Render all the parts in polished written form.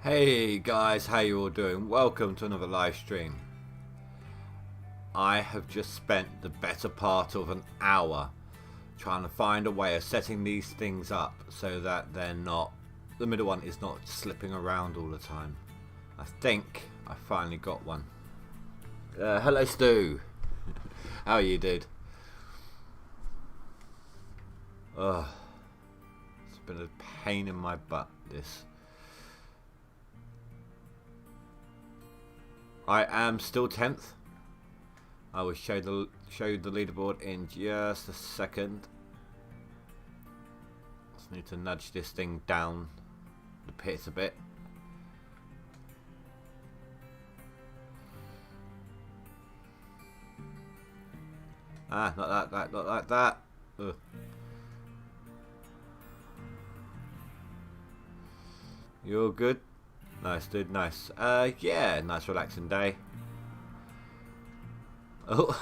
Hey guys, how you all doing? Welcome to another live stream. I have just spent the better part of an hour trying to find a way of setting these things up so that the middle one is not slipping around all the time. I think I finally got one. Hello Stu. How are you, dude? Ugh. It's been a pain in my butt, this. I am still 10th. I will show you the leaderboard in just a second. Just need to nudge this thing down the pit a bit. Not like that. Ugh. You're good? Nice, dude, nice. Yeah, nice relaxing day. Oh,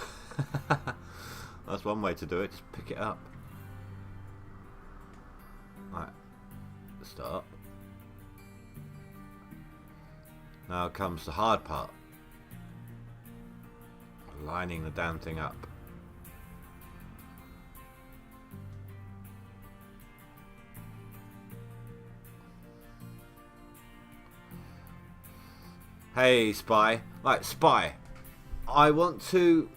that's one way to do it, just pick it up. Right, start. Now comes the hard part. Lining the damn thing up. Hey Spy, right, Spy, I want to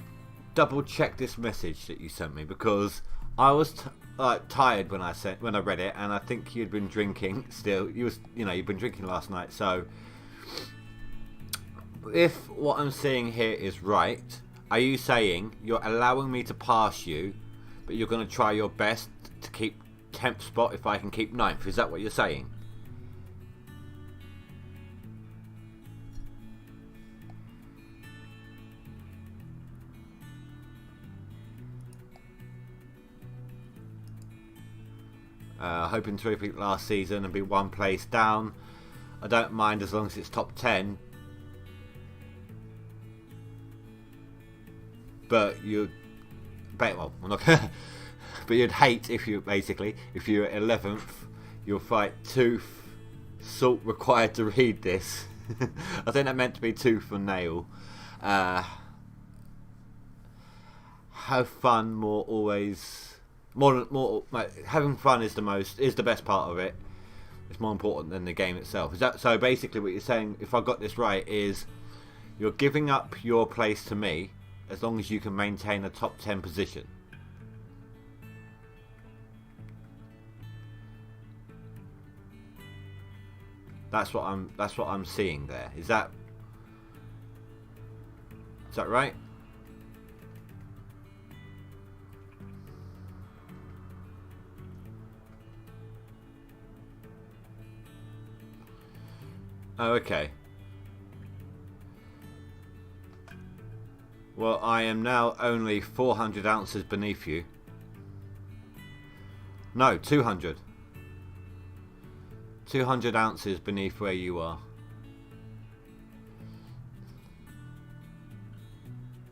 double check this message that you sent me because I was tired when I read it, and I think you'd been drinking still. You've been drinking last night. So if what I'm seeing here is right, are you saying you're allowing me to pass you, but you're going to try your best to keep 10th spot if I can keep 9th? Is that what you're saying? Hoping to repeat last season and be one place down. I don't mind as long as it's top 10. But you'd well, I'm not gonna, but you'd hate if you're 11th, you'll fight tooth salt required to read this. I think that meant to be tooth and nail. Have fun more like, having fun is the best part of it. It's more important than the game itself. Is that so? Basically what you're saying, if I got this right, is you're giving up your place to me as long as you can maintain a top 10 position. That's what I'm seeing there. Is that right? Oh, okay. Well, I am now only 400 ounces beneath you. No, 200. 200 ounces beneath where you are.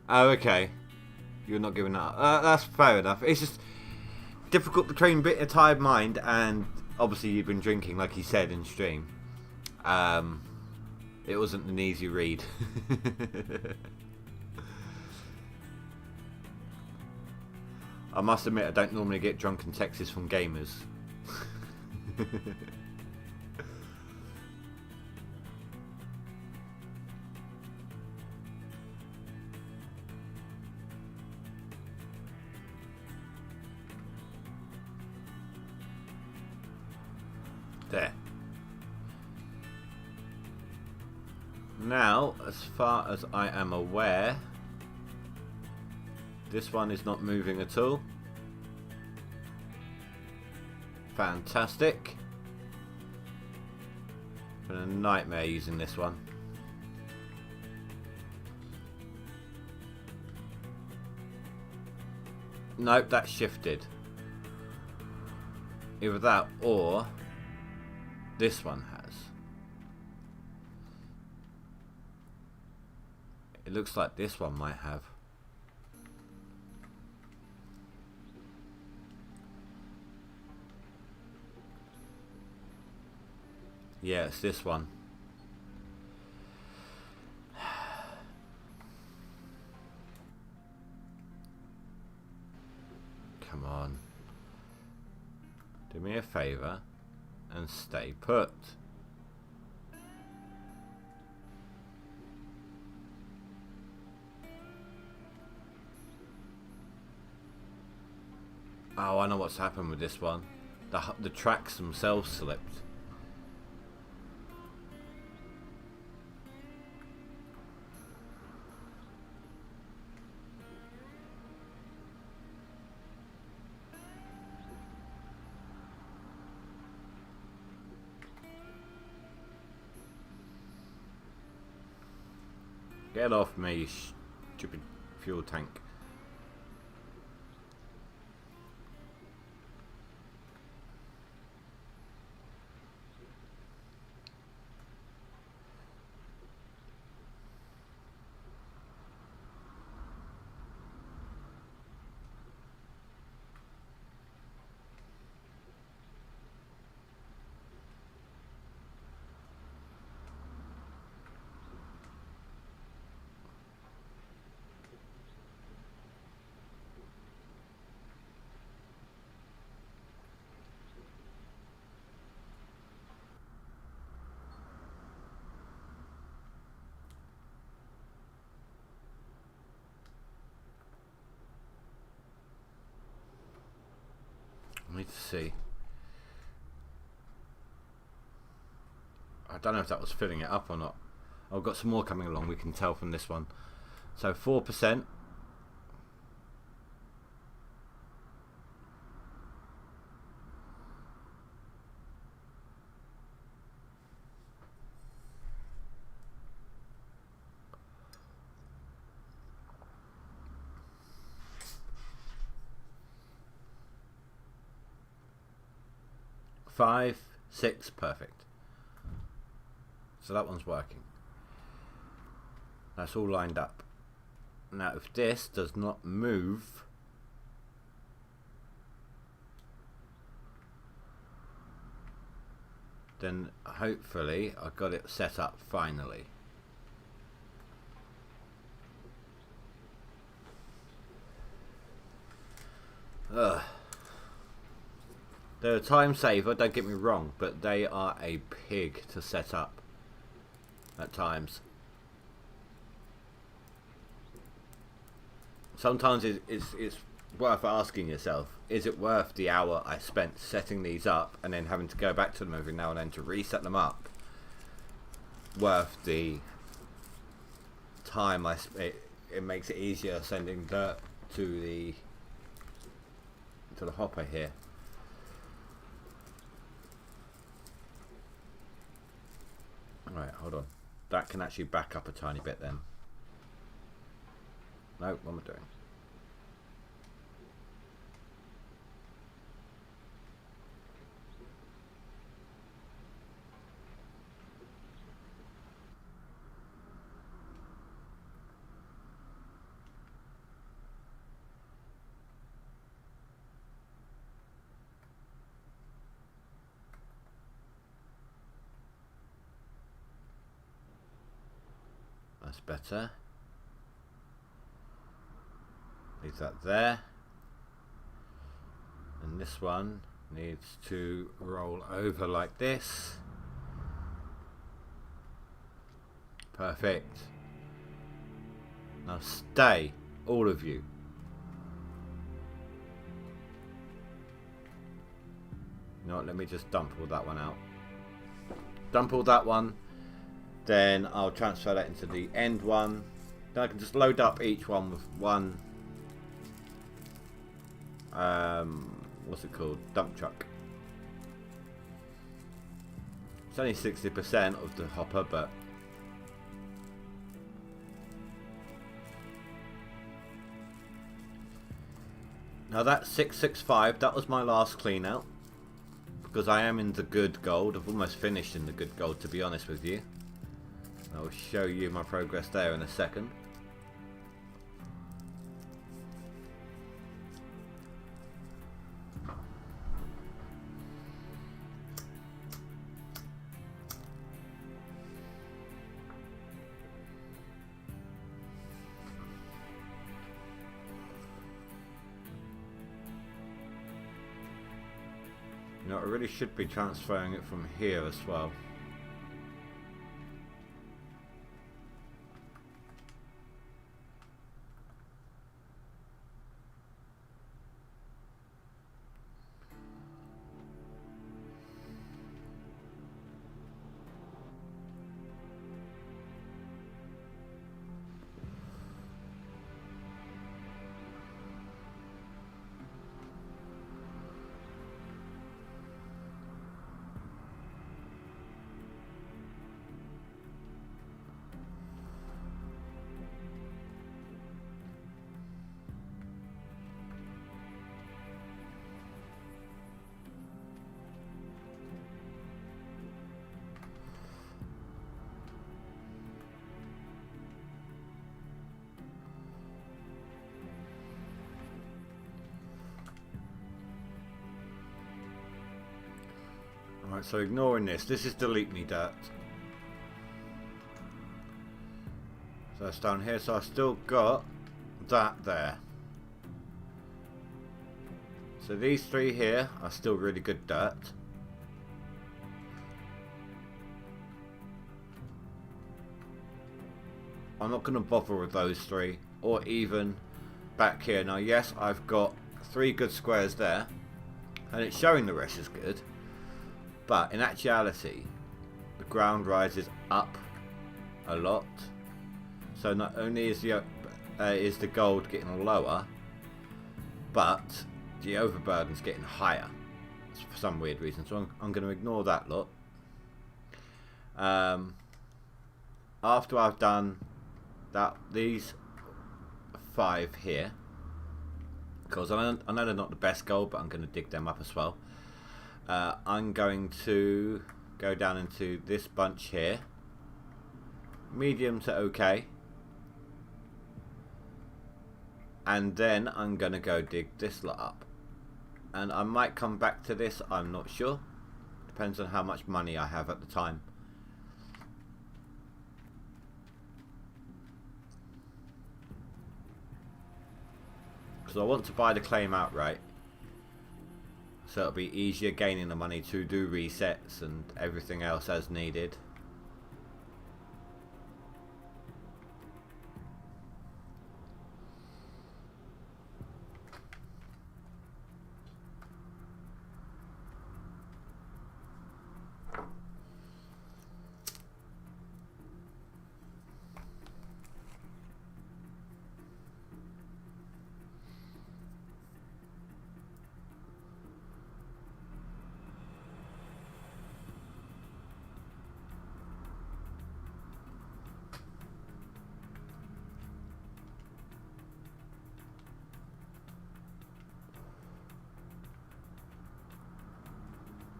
Oh, okay. You're not giving up. That's fair enough. It's just difficult between a bit of tired mind and obviously you've been drinking, like you said in stream. It wasn't an easy read. I must admit, I don't normally get drunken texts from gamers. There. Now, as far as I am aware, this one is not moving at all. Fantastic. Been a nightmare using this one. Nope, that shifted. Either that or this one has. It looks like this one might have. Yeah, it's this one. Do me a favour and stay put. Oh, I know what's happened with this one. The tracks themselves slipped. Get off me, you stupid fuel tank. I need to see. I don't know if that was filling it up or not. I've got some more coming along, we can tell from this one. So 4%. Five, 6, perfect. So that one's working. That's all lined up. Now if this does not move, then hopefully I got it set up finally. Ugh. They're a time saver, don't get me wrong, but they are a pig to set up at times. Sometimes it's worth asking yourself, is it worth the hour I spent setting these up and then having to go back to them every now and then to reset them up? Worth the time it makes it easier sending dirt to the hopper here. Right, hold on. That can actually back up a tiny bit then. No, what am I doing? That's better. Leave that there. And this one needs to roll over like this. Perfect. Now stay, all of you. You know what, let me just dump all that one out. Dump all that one. Then I'll transfer that into the end one. Then I can just load up each one with one what's it called? Dump truck. It's only 60% of the hopper, but now that 665, that was my last clean out because I am in the good gold. I've almost finished in the good gold, to be honest with you. I'll show you my progress there in a second. know, I really should be transferring it from here as well. Alright, so ignoring this is delete me dirt. So that's down here, so I've still got that there. So these three here are still really good dirt. I'm not going to bother with those three, or even back here. Now yes, I've got 3 good squares there, and it's showing the rest is good. But in actuality, the ground rises up a lot. So not only is the gold getting lower, but the overburden's getting higher for some weird reason. So I'm going to ignore that lot. After I've done these 5 here, because I know they're not the best gold, but I'm going to dig them up as well. I'm going to go down into this bunch here, medium to okay, and then I'm going to go dig this lot up, and I might come back to this, I'm not sure, depends on how much money I have at the time. Because I want to buy the claim outright. So it'll be easier gaining the money to do resets and everything else as needed.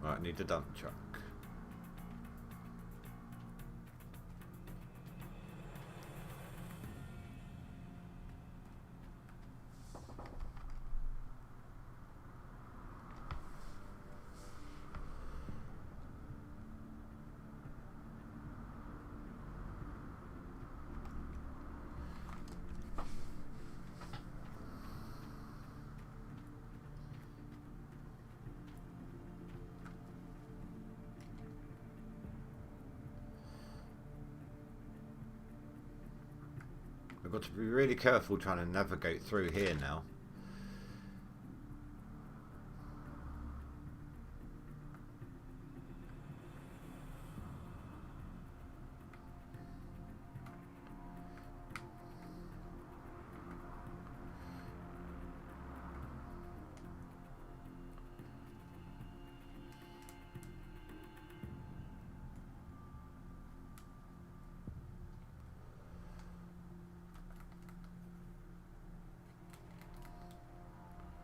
Right, I need the dump truck. I've got to be really careful trying to navigate through here now.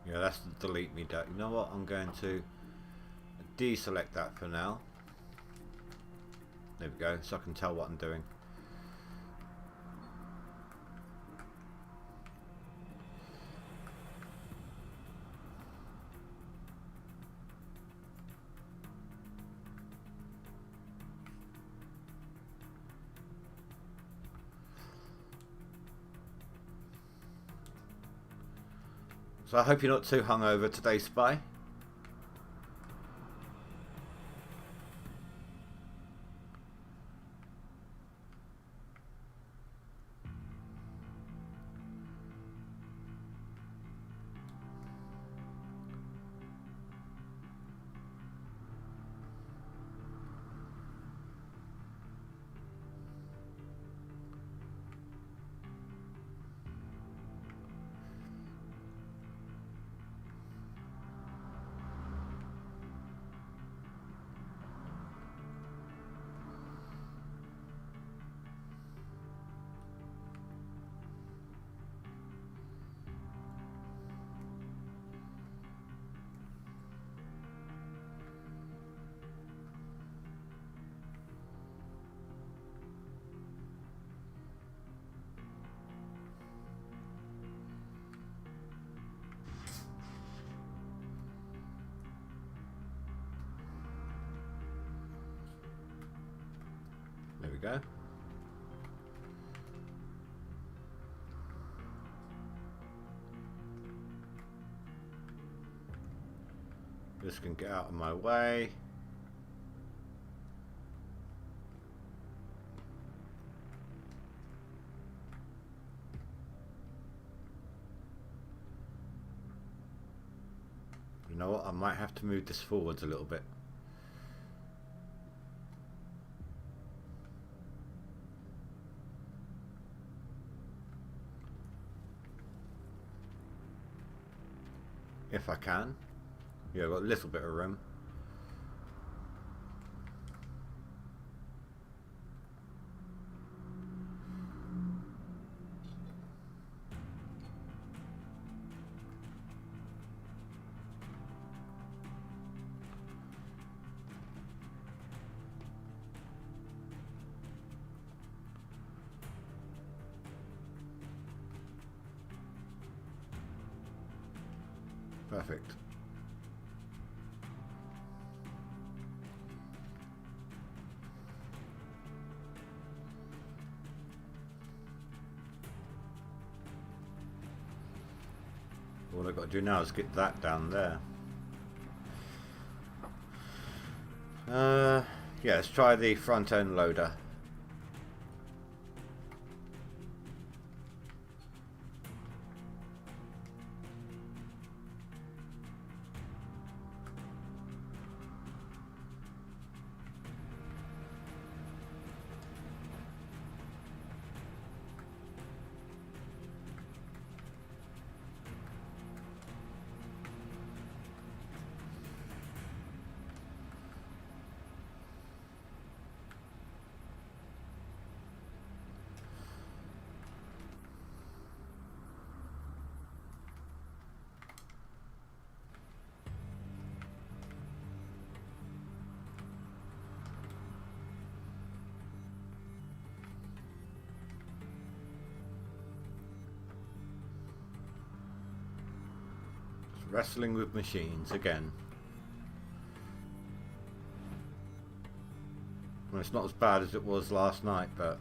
Yeah, that's the delete me dirt. You know what? I'm going to deselect that for now. There we go, so I can tell what I'm doing. So I hope you're not too hungover today, Spy. we go. This can get out of my way. You know what? I might have to move this forwards a little bit. If I can. Yeah, I've got a little bit of room. Perfect. All I've got to do now is get that down there. Yeah, let's try the front end loader. Wrestling with machines again. Well, it's not as bad as it was last night, but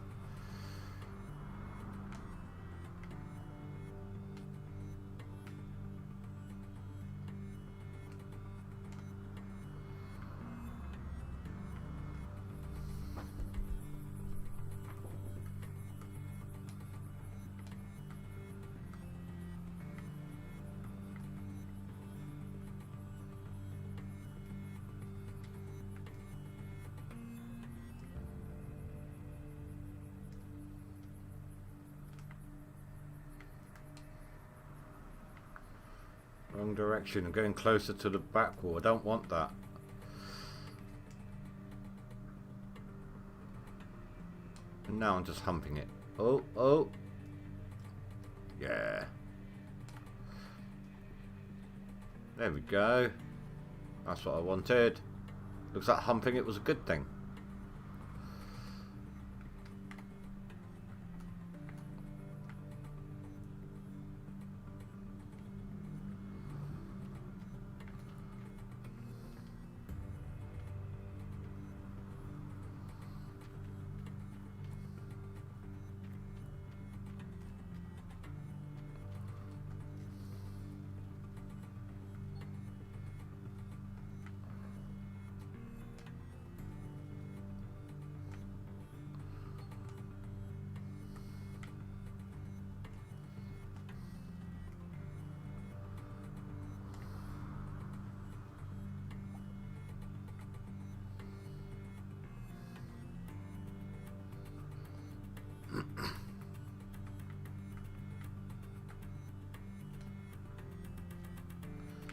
wrong direction. I'm going closer to the back wall. I don't want that. And now I'm just humping it. Oh, oh. Yeah. There we go. That's what I wanted. Looks like humping it was a good thing.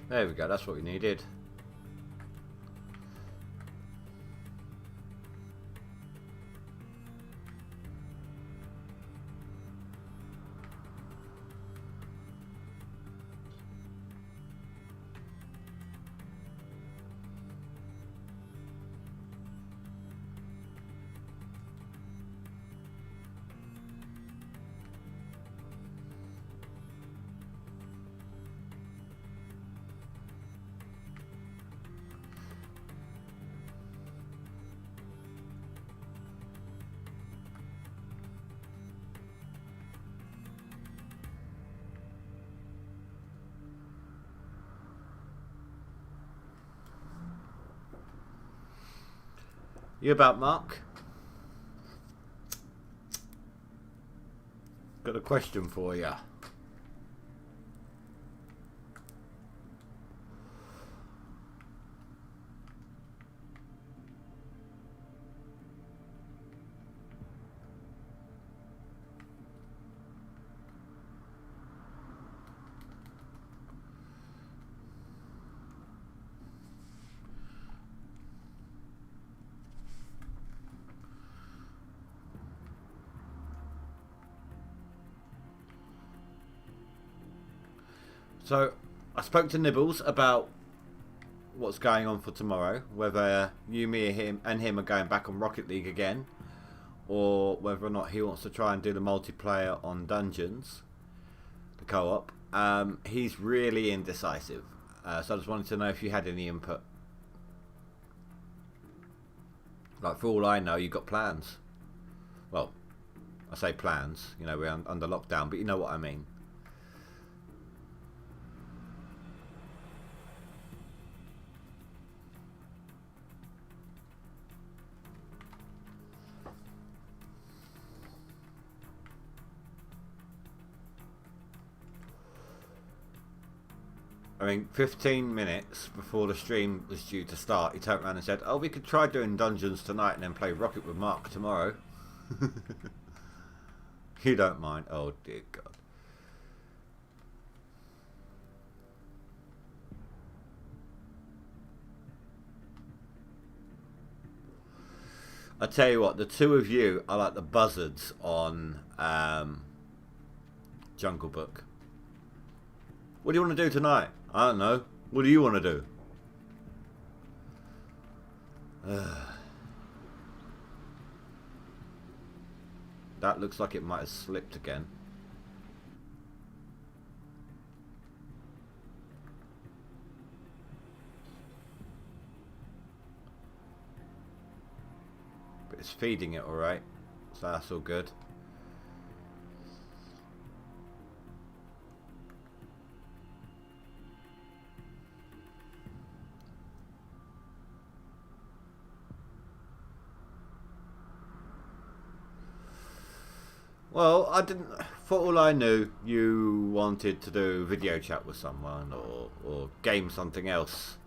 There we go, that's what we needed. You about, Mark? Got a question for you. So, I spoke to Nibbles about what's going on for tomorrow. Whether you, me, and him are going back on Rocket League again, or whether or not he wants to try and do the multiplayer on Dungeons, the co-op. He's really indecisive. So I just wanted to know if you had any input. Like, for all I know, you've got plans. Well, I say plans. You know, we're under lockdown, but you know what I mean. I mean, 15 minutes before the stream was due to start, he turned around and said, "Oh, we could try doing Dungeons tonight and then play Rocket with Mark tomorrow." You don't mind? Oh, dear God. I tell you what, the two of you are like the buzzards on Jungle Book. What do you want to do tonight? I don't know. What do you want to do? That looks like it might have slipped again. But it's feeding it alright. So that's all good. Well, I didn't. For all I knew, you wanted to do video chat with someone or game something else.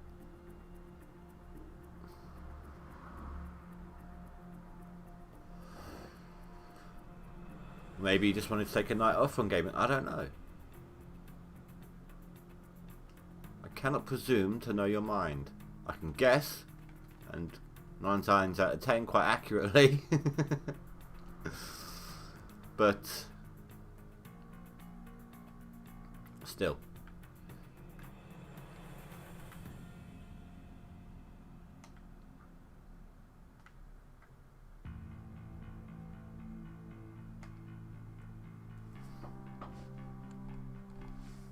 Maybe you just wanted to take a night off from gaming. I don't know. I cannot presume to know your mind. I can guess, and 9 times out of 10 quite accurately. But still.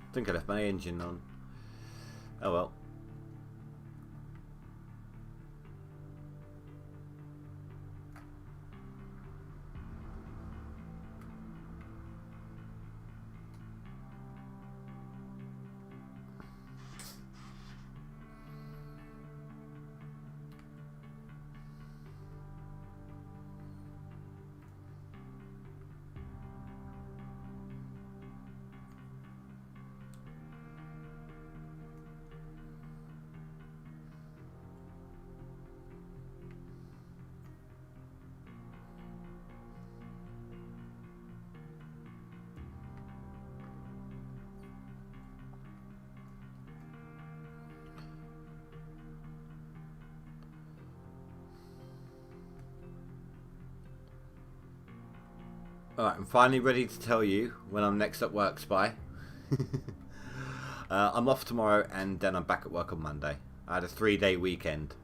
I think I left my engine on. Oh well. Alright, I'm finally ready to tell you when I'm next at work, Spy. I'm off tomorrow and then I'm back at work on Monday. I had a 3-day weekend.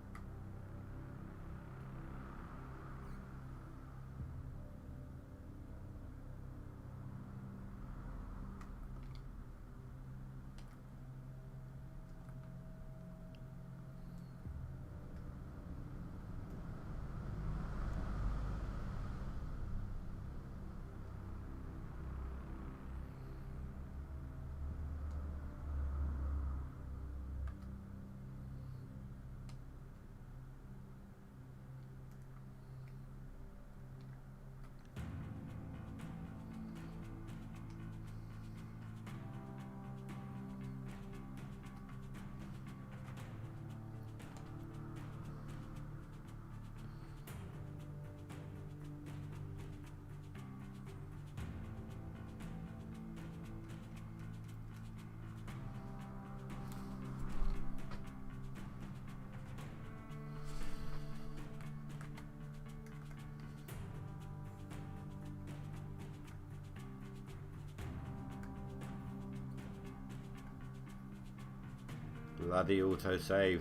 Bloody autosave.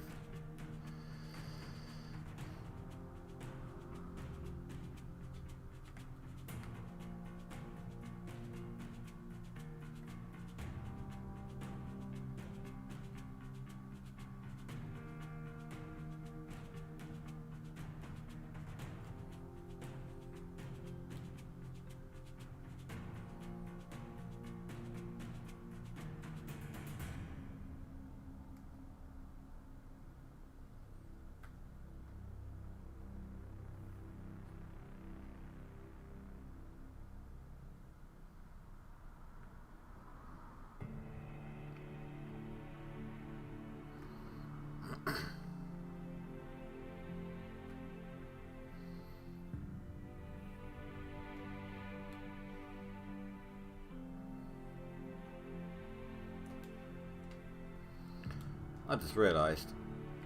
I just realised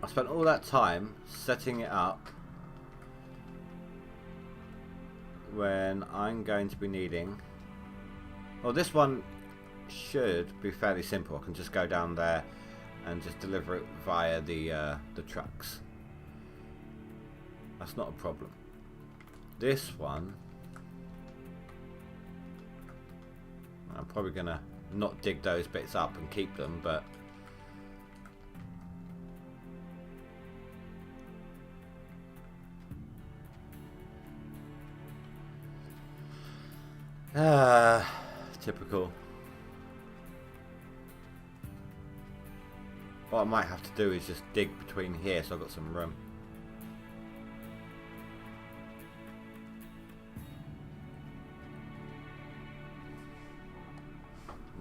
I spent all that time setting it up when I'm going to be needing... Well, this one should be fairly simple. I can just go down there and just deliver it via the trucks. That's not a problem. This one, I'm probably going to not dig those bits up and keep them, but typical. What I might have to do is just dig between here so I've got some room.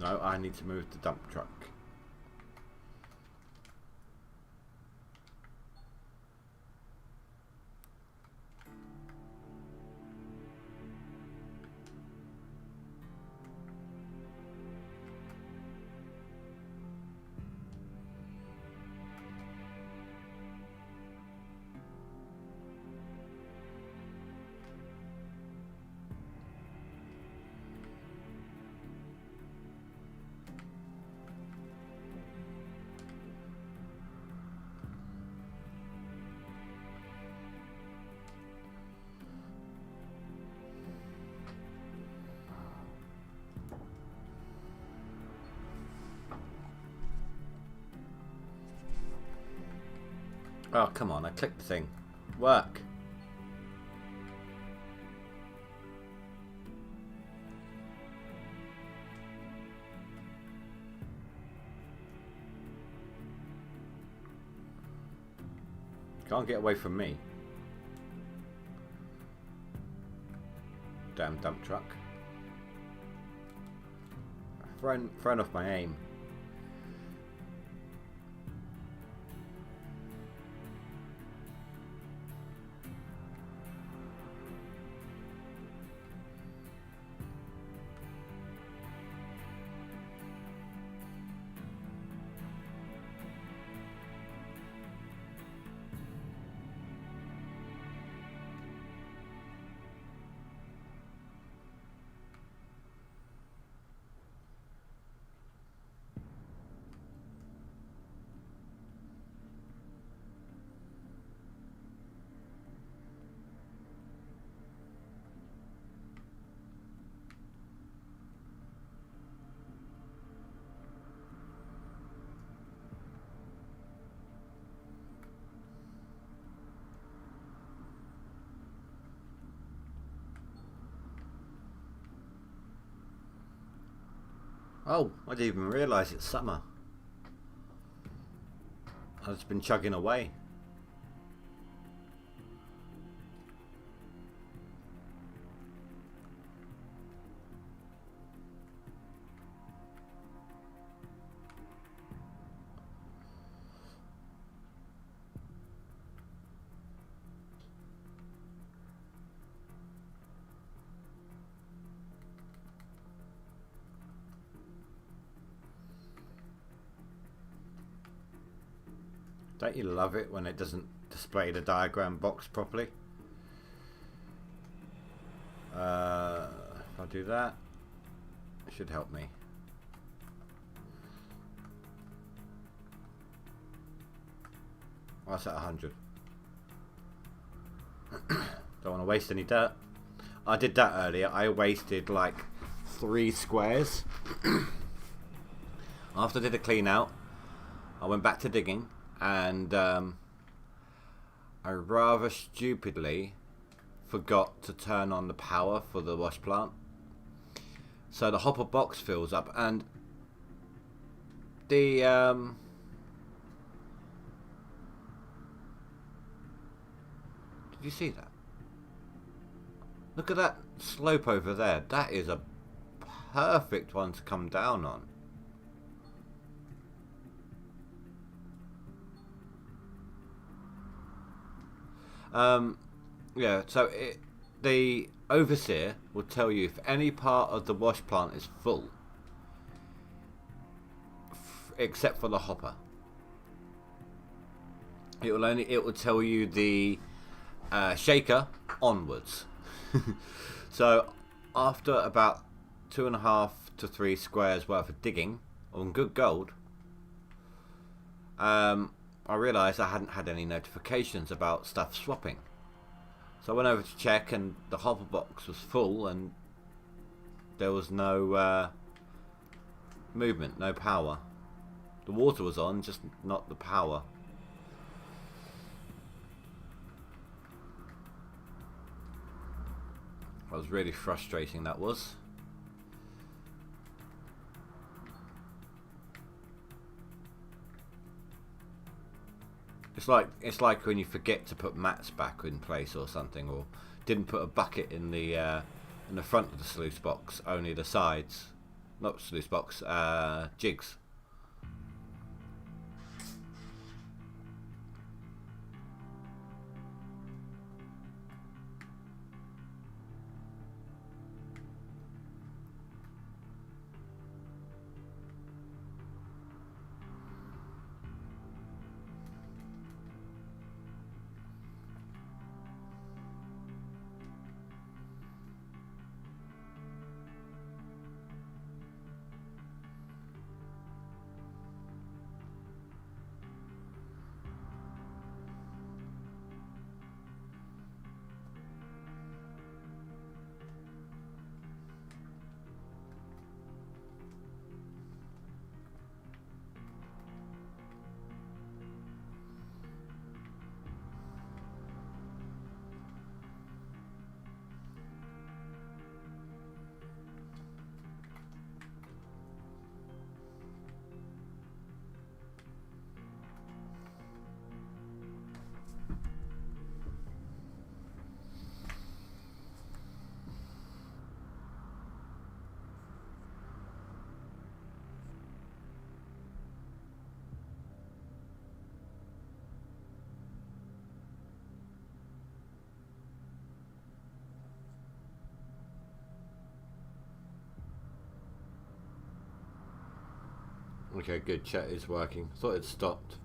No, I need to move the dump truck. Oh, come on, I clicked the thing. Work. Can't get away from me. Damn dump truck. Thrown off my aim. Oh, I didn't even realise it's summer. I've just been chugging away. Don't you love it when it doesn't display the diagram box properly? If I do that, it should help me. That's at 100. Don't want to waste any dirt. I did that earlier. I wasted like 3 squares. After I did a clean out, I went back to digging, and I rather stupidly forgot to turn on the power for the wash plant. So the hopper box fills up, and the did you see that? Look at that slope over there. That is a perfect one to come down on. Yeah, so the overseer will tell you if any part of the wash plant is full, except for the hopper. It will tell you the shaker onwards. So after about 2.5 to 3 squares worth of digging on good gold, I realised I hadn't had any notifications about stuff swapping. So I went over to check, and the hopper box was full, and there was no movement, no power. The water was on, just not the power. That was really frustrating, that was. It's like when you forget to put mats back in place or something, or didn't put a bucket in the front of the sluice box, only the sides. Not sluice box, jigs. Okay, good. Chat is working. Thought it stopped.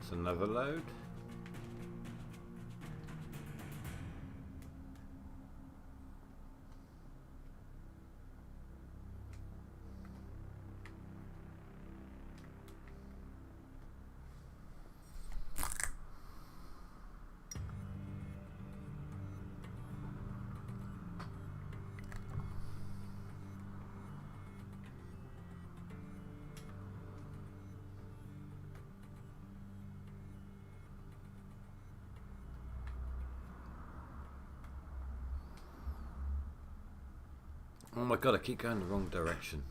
It's another load. Oh my god, I keep going the wrong direction.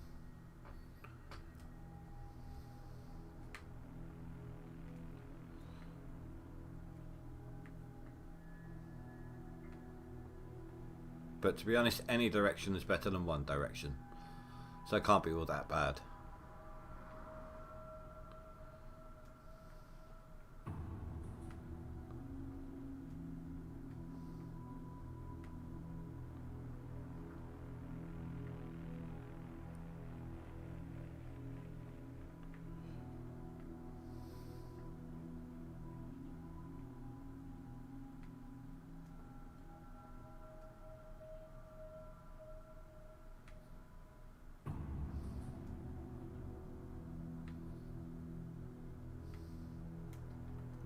But to be honest, any direction is better than one direction. So it can't be all that bad.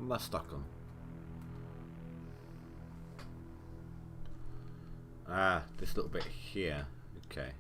What am I stuck on? Ah, this little bit here. Okay.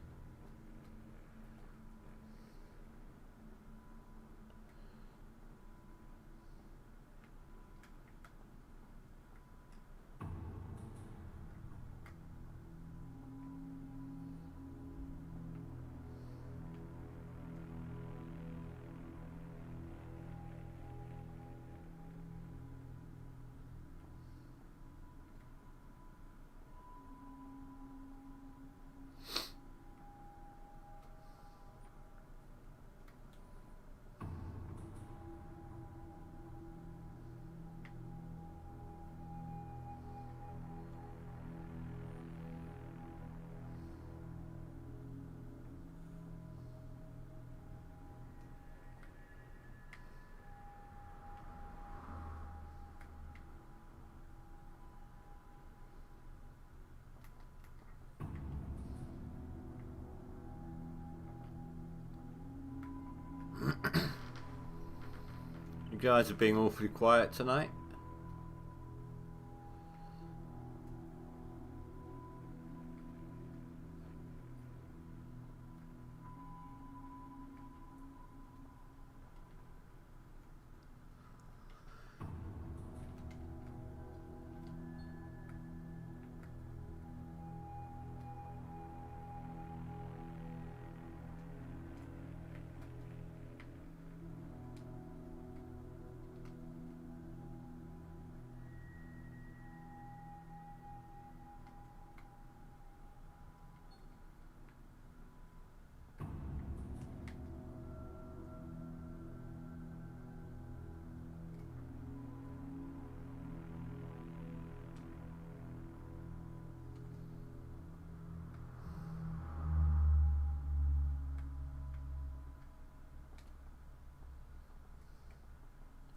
You guys are being awfully quiet tonight.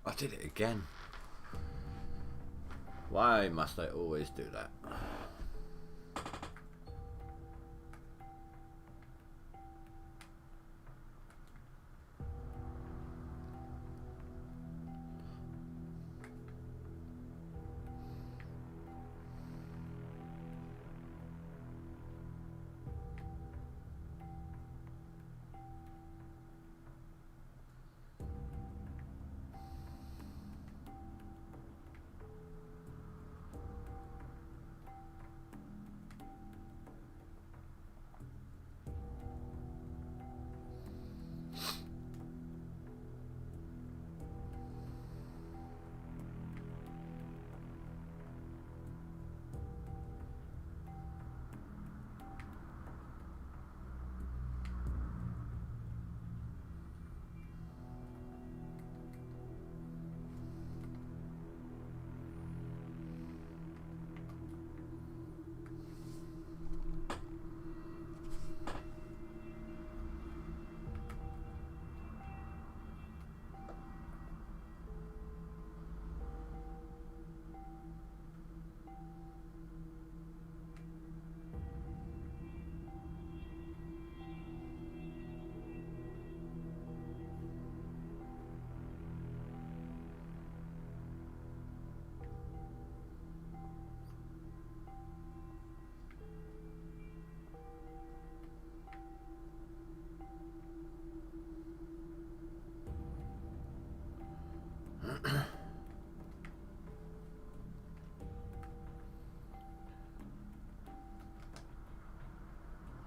I did it again. Why must I always do that?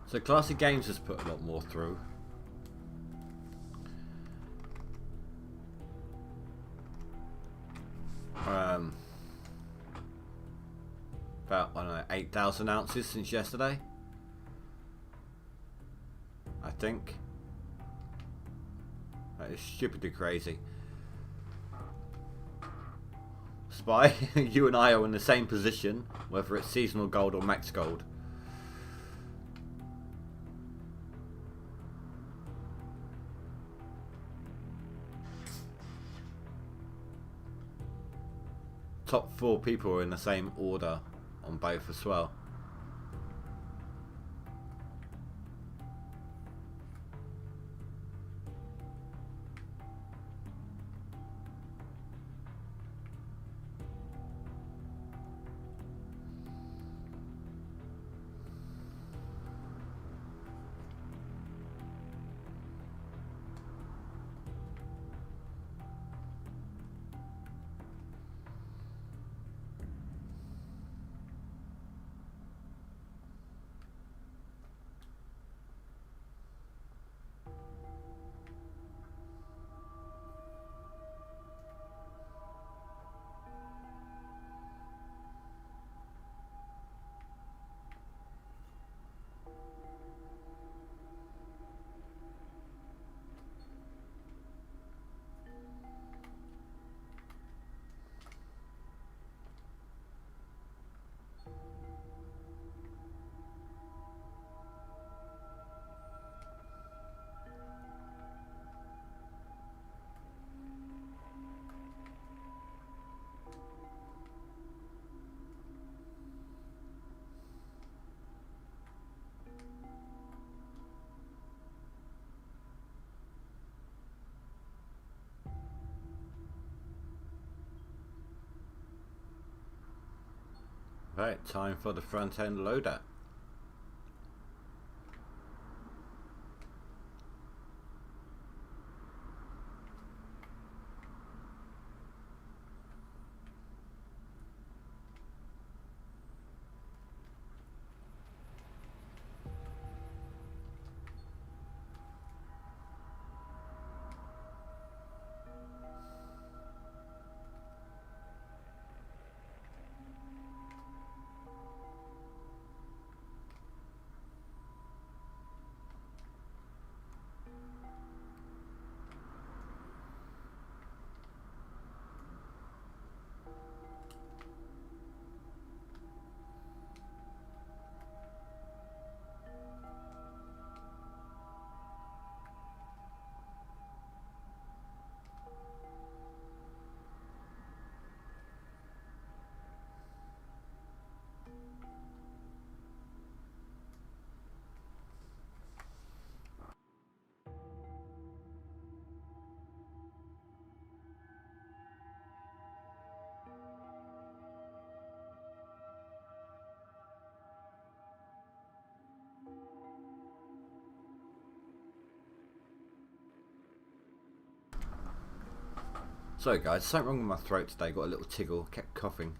So Classic Games has put a lot more through. About, I don't know, 8,000 ounces since yesterday, I think. That is stupidly crazy. Spy, you and I are in the same position, whether it's seasonal gold or max gold. Top 4 people are in the same order on both as well. Right, time for the front end loader. Sorry guys, something wrong with my throat today, got a little tickle, kept coughing.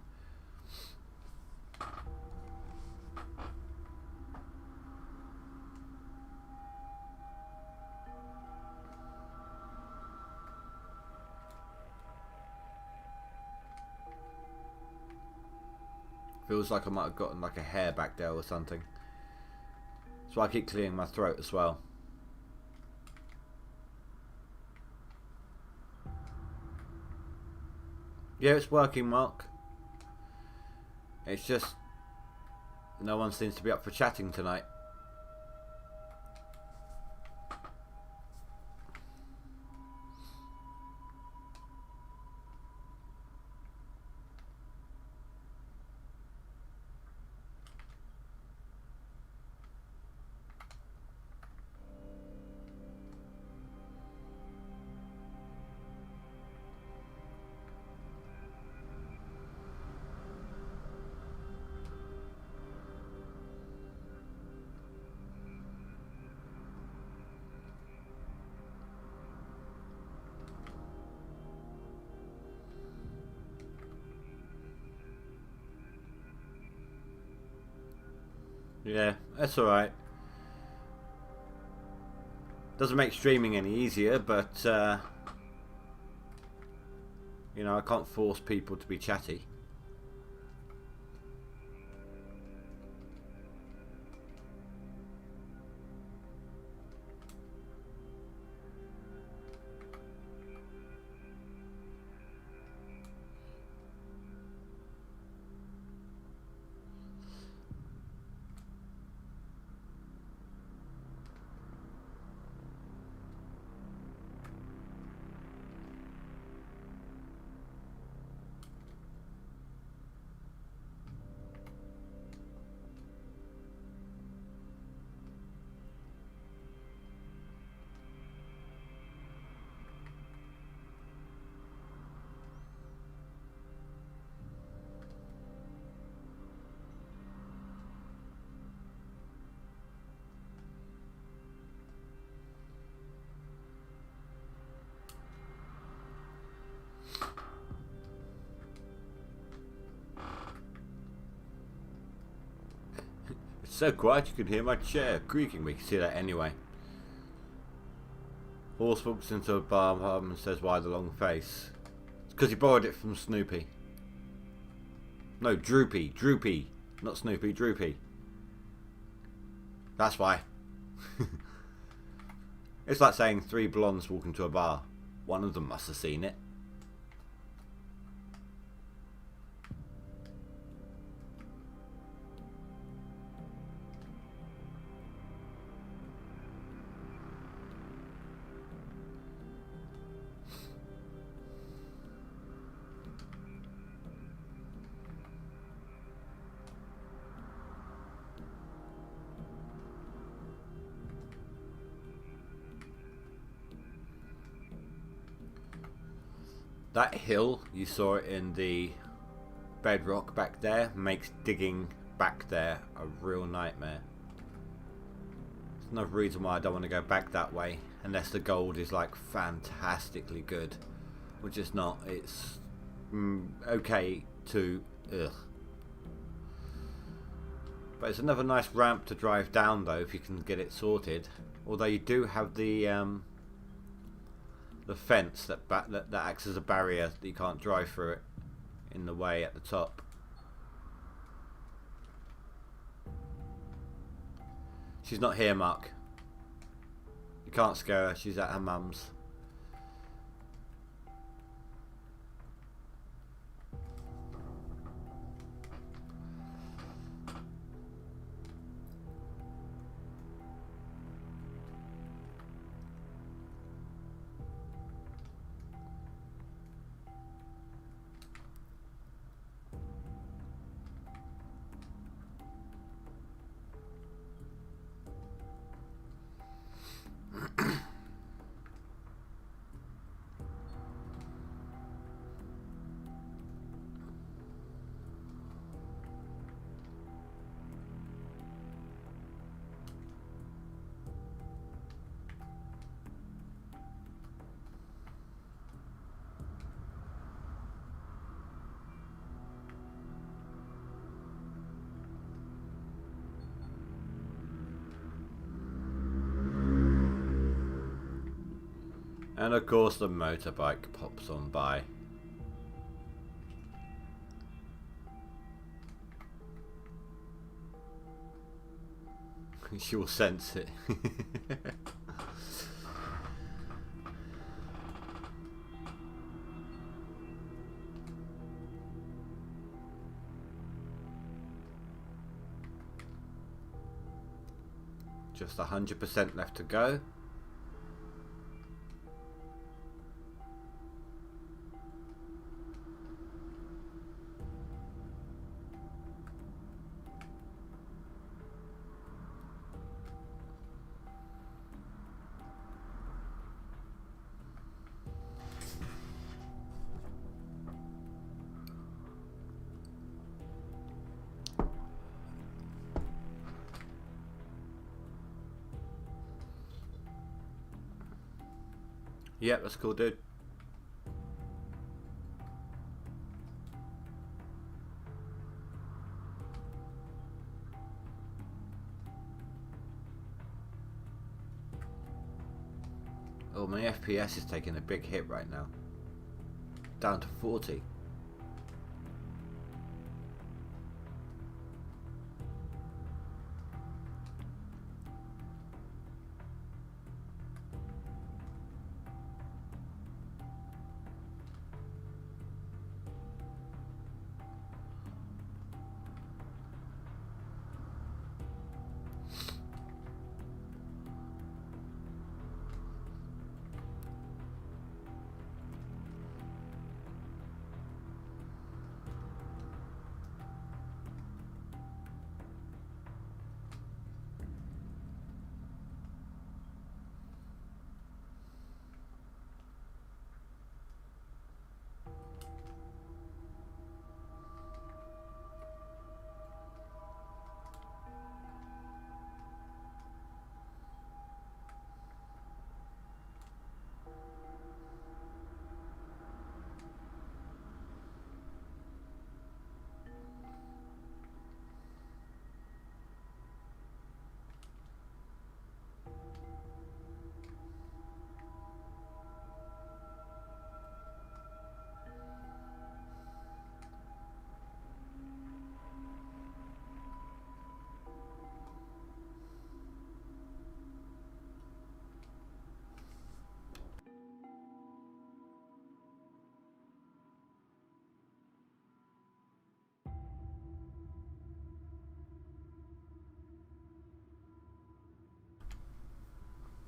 Feels like I might have gotten like a hair back there or something. So I keep clearing my throat as well. Yeah, it's working, Mark. It's just no one seems to be up for chatting tonight. Yeah, that's alright. Doesn't make streaming any easier, but you know, I can't force people to be chatty. So quiet you can hear my chair creaking. We can see that anyway. Horse walks into a bar and says, "Why the long face?" It's because he borrowed it from Snoopy. No, Droopy. Droopy. Not Snoopy, Droopy. That's why. It's like saying 3 blondes walk into a bar. One of them must have seen it. That hill, you saw it in the bedrock back there, makes digging back there a real nightmare. There's another reason why I don't want to go back that way, unless the gold is like fantastically good, which is not. It's okay to ugh. But it's another nice ramp to drive down though, if you can get it sorted. Although you do have the fence that acts as a barrier that you can't drive through it in the way at the top. She's not here, Mark. You can't scare her. She's at her mum's. And of course the motorbike pops on by. She will sense it. Just 100% left to go. Yep, that's cool, dude. God, my FPS is taking a big hit right now. Down to 40.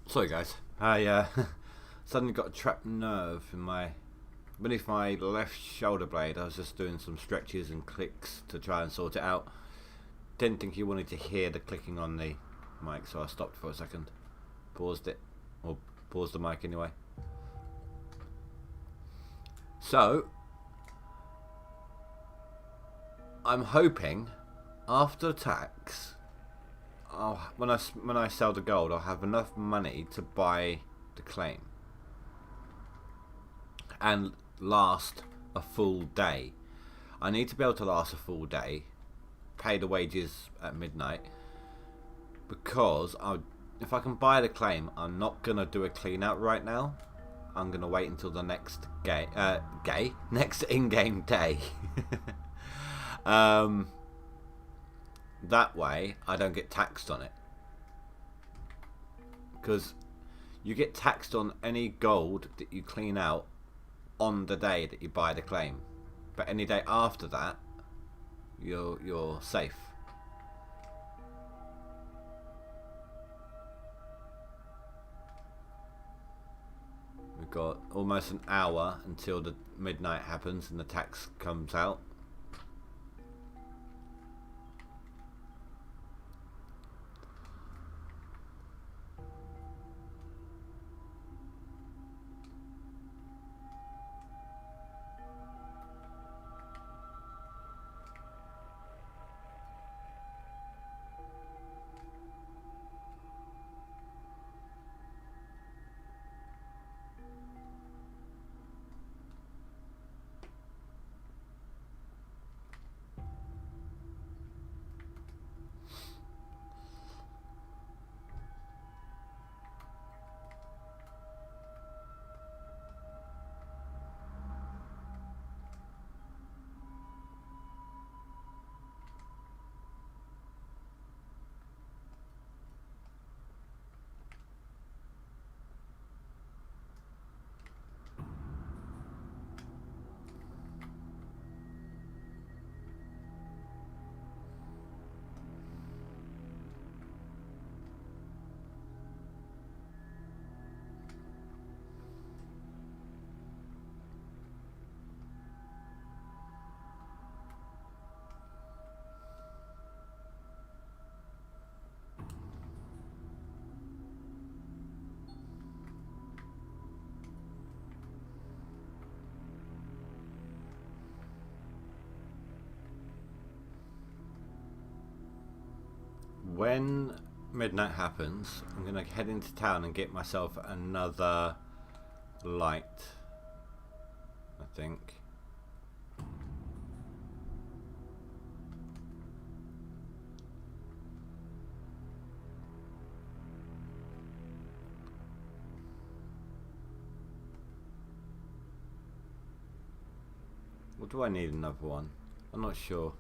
Sorry guys, I suddenly got a trapped nerve in beneath my left shoulder blade. I was just doing some stretches and clicks to try and sort it out. Didn't think you wanted to hear the clicking on the mic, so I stopped for a second. Paused it, or paused the mic anyway. So, I'm hoping after tax, when I sell the gold, I'll have enough money to buy the claim and last a full day. I need to be able to last a full day, pay the wages at midnight, because if I can buy the claim, I'm not gonna do a clean out right now. I'm gonna wait until the next next in-game day. That way I don't get taxed on it, because you get taxed on any gold that you clean out on the day that you buy the claim, but any day after that you're safe. We've got almost an hour until the midnight happens and the tax comes out. When midnight happens, I'm gonna head into town and get myself another light, I think. Or do I need another one? I'm not sure.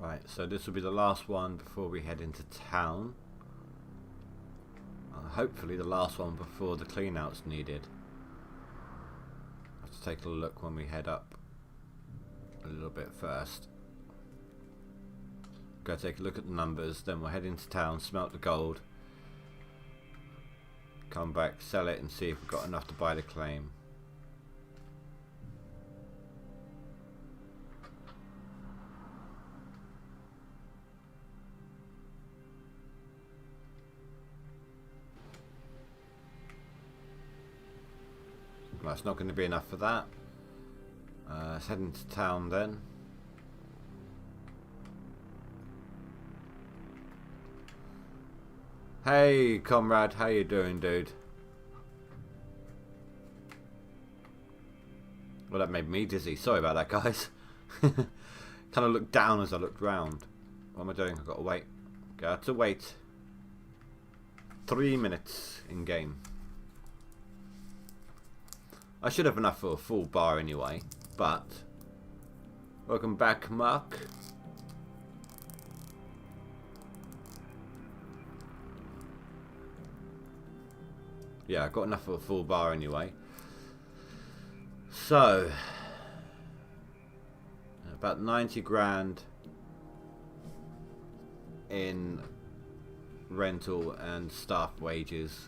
Right, so this will be the last one before we head into town. Hopefully the last one before the clean out's needed. I'll have to take a look when we head up a little bit first. Go take a look at the numbers, then we'll head into town, smelt the gold, come back, sell it and see if we've got enough to buy the claim. Well, it's not going to be enough for that. Let's head into town then. Hey comrade, how you doing, dude? Well, that made me dizzy. Sorry about that, guys. Kind of looked down as I looked round. What am I doing? I've got to wait. Got to wait. 3 minutes in game. I should have enough for a full bar anyway, but welcome back, Mark. Yeah, I got enough for a full bar anyway. So about 90 grand in rental and staff wages.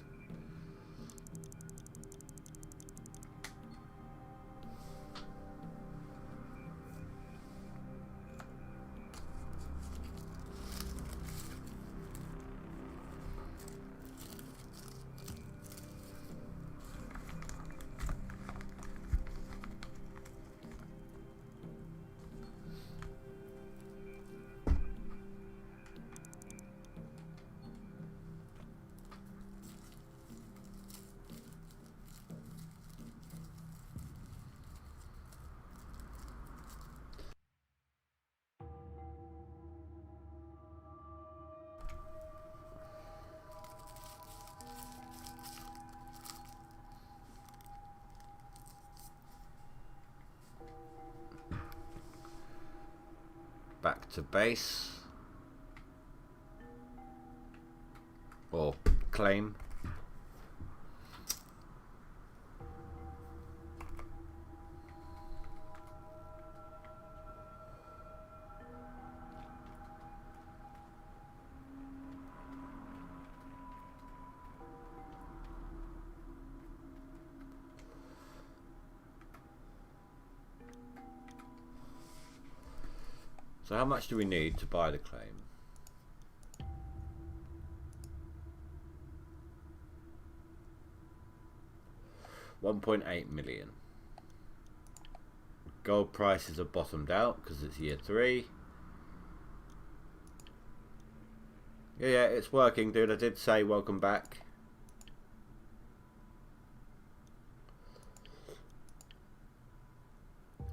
back to base. Or claim. So how much do we need to buy the claim? $1.8 million. Gold prices have bottomed out because it's year 3. Yeah, it's working, dude. I did say welcome back.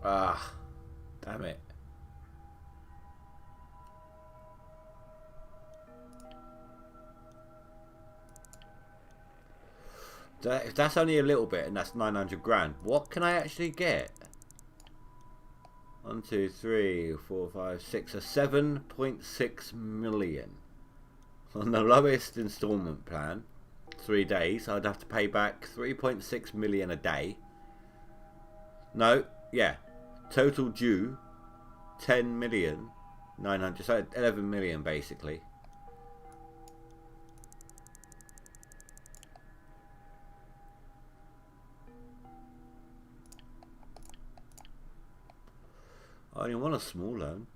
Ah, damn it. If that's only a little bit and that's 900 grand, what can I actually get? 1, 2, 3, 4, 5, 6, 7.6 million. On the lowest installment plan, 3 days, I'd have to pay back 3.6 million a day. No, yeah. Total due 10 million 900, so 11 million basically. I only want a small loan.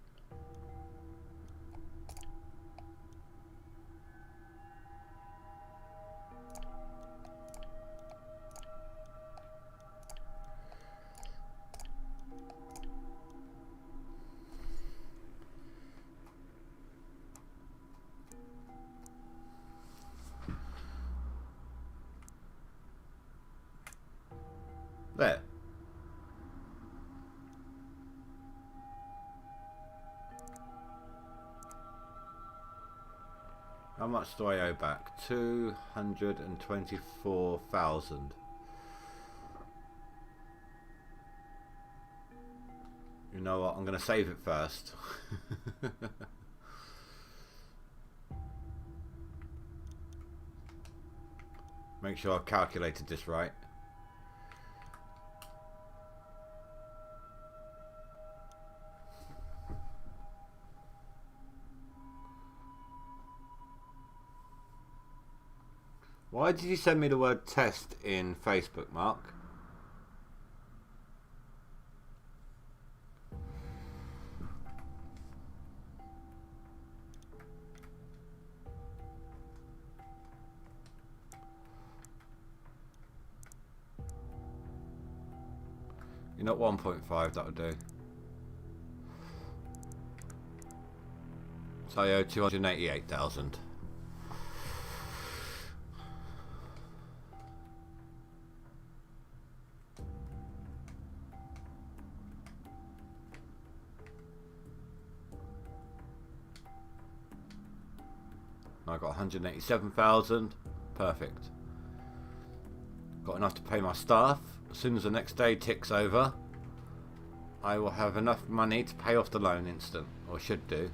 There. How much do I owe back? 224,000. You know what? I'm going to save it first. Make sure I've calculated this right. Why did you send me the word test in Facebook, Mark? You're not 1.5, that would do. So I owe 288,000. I got 187,000. Perfect. Got enough to pay my staff. As soon as the next day ticks over, I will have enough money to pay off the loan instant, or should do.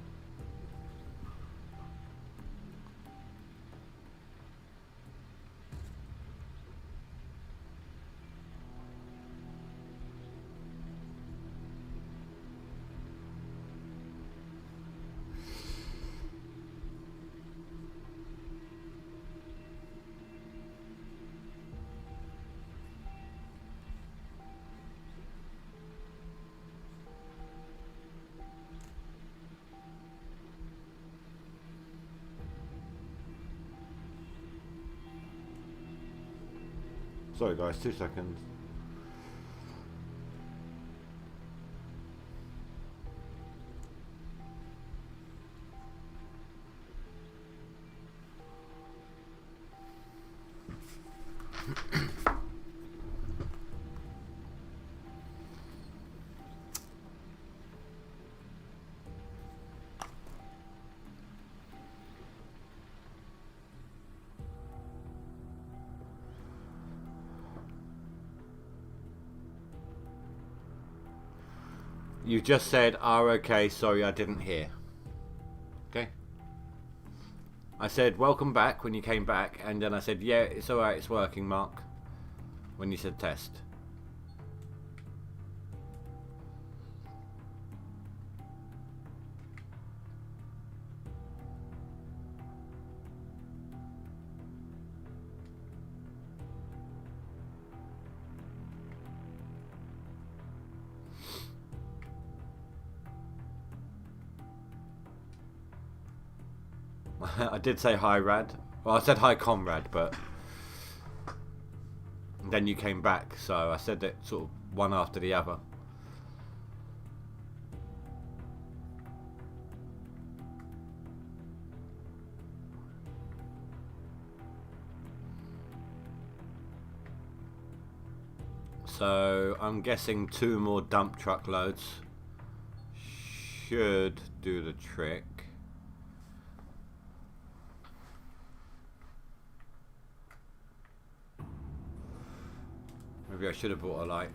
Sorry guys, 2 seconds. You just said, "Oh, okay, sorry, I didn't hear." Okay. I said, "Welcome back" when you came back, and then I said, "Yeah, it's alright, it's working, Mark," when you said test. I did say hi, Rad. Well, I said hi, comrade, but then you came back, so I said it sort of one after the other. So I'm guessing 2 more dump truck loads should do the trick. Maybe I should have brought a light.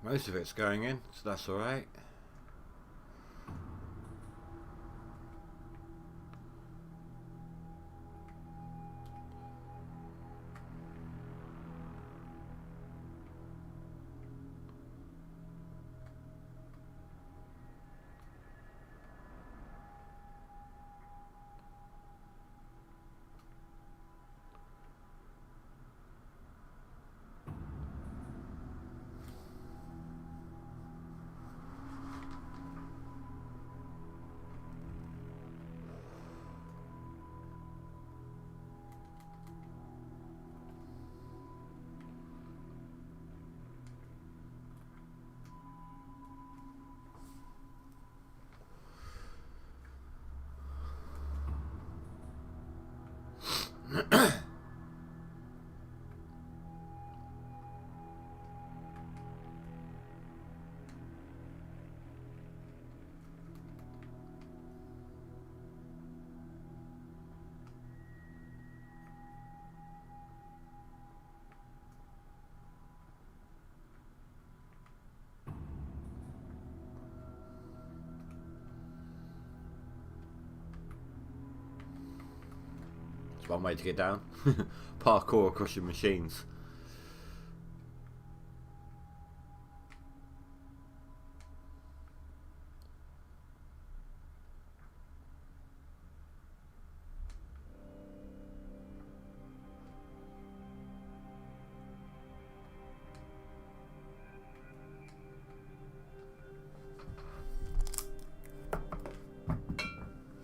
Most of it's going in, so that's alright. It's one way to get down. Parkour across your machines.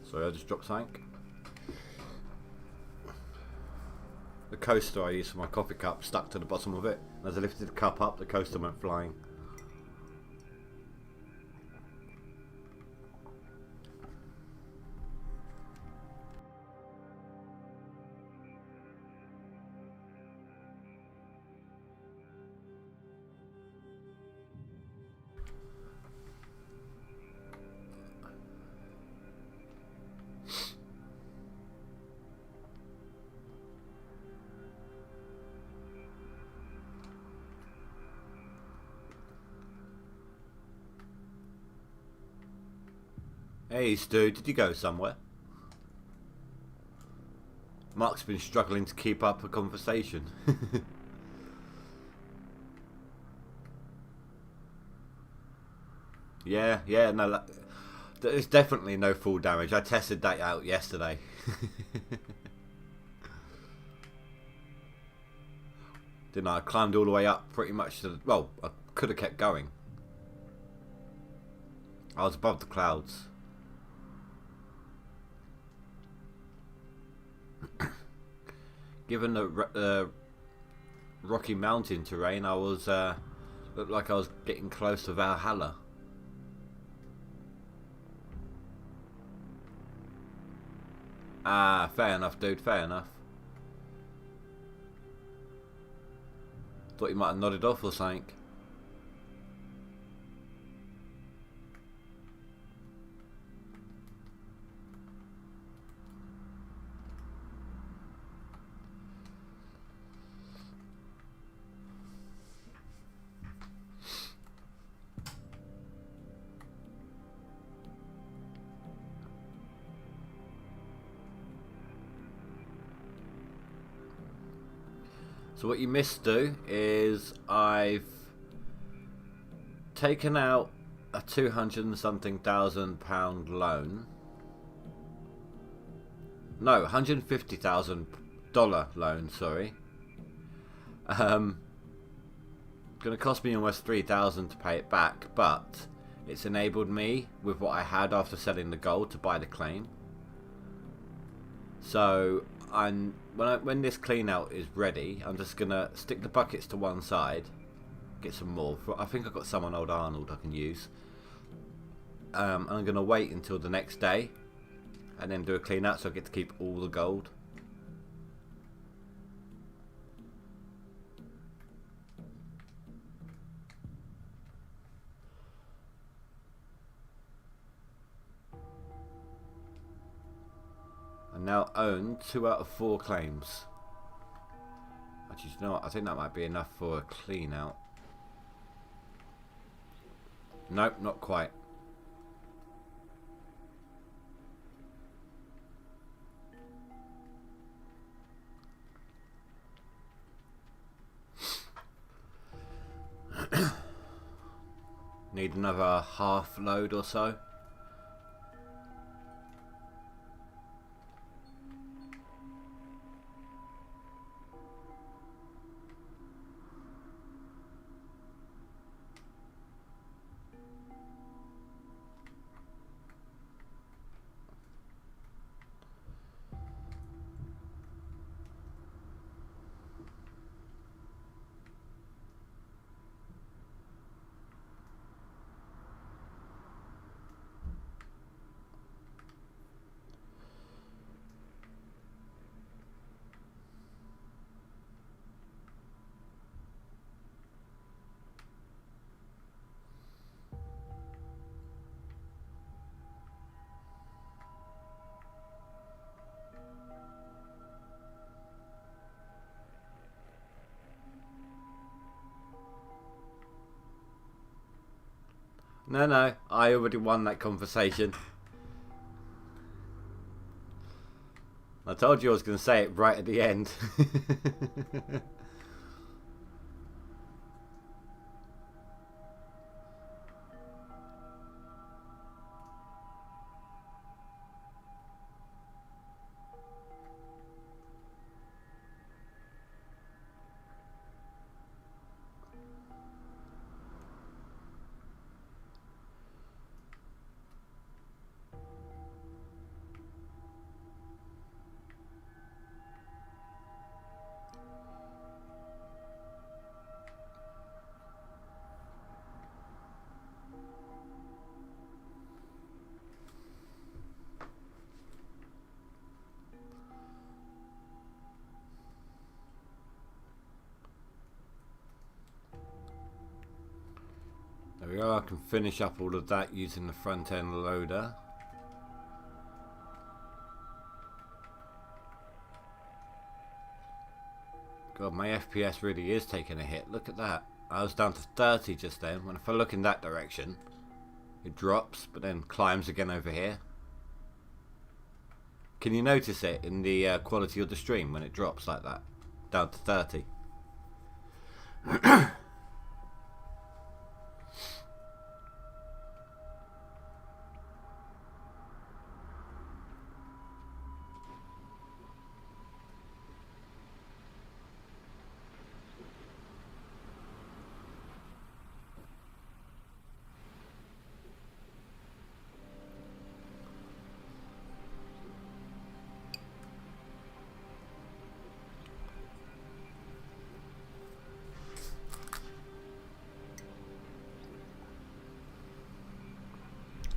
Sorry, I just dropped something. The coaster I use for my coffee cup stuck to the bottom of it. As I lifted the cup up, the coaster went flying. Hey Stu, did you go somewhere? Mark's been struggling to keep up a conversation. Yeah, no, there's definitely no full damage. I tested that out yesterday. Didn't I? I climbed all the way up pretty much to the, well, I could have kept going. I was above the clouds. Given the rocky mountain terrain, I was looked like I was getting close to Valhalla. Ah, fair enough, dude. Fair enough. Thought you might have nodded off or something. So what you missed, do is I've taken out a 200 and something thousand pound loan. No, $150,000 loan. Sorry. Gonna cost me almost 3,000 to pay it back, but it's enabled me with what I had after selling the gold to buy the claim. So when this clean out is ready, I'm just gonna stick the buckets to one side, get some more. I think I've got some on old Arnold I can use. I'm gonna wait until the next day and then do a clean out so I get to keep all the gold. I now own 2 out of 4 claims. Actually, you know what? I think that might be enough for a clean out. Nope, not quite. Need another half load or so. No, I already won that conversation. I told you I was going to say it right at the end. There we go, I can finish up all of that using the front end loader. God, my FPS really is taking a hit. Look at that. I was down to 30 just then. If I look in that direction, It drops, but then climbs again over here. Can you notice it in the quality of the stream when it drops like that? Down to 30.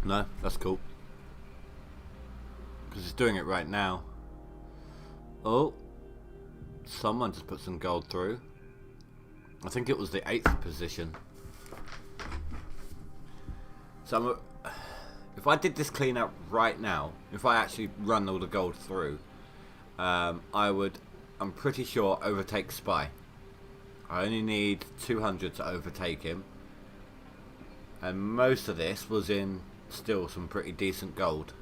No, that's cool. Because it's doing it right now. Oh, someone just put some gold through. I think it was the 8th position. So if I did this clean out right now, if I actually run all the gold through, I'm pretty sure overtake Spy. I only need 200 to overtake him. And most of this was in still some pretty decent gold.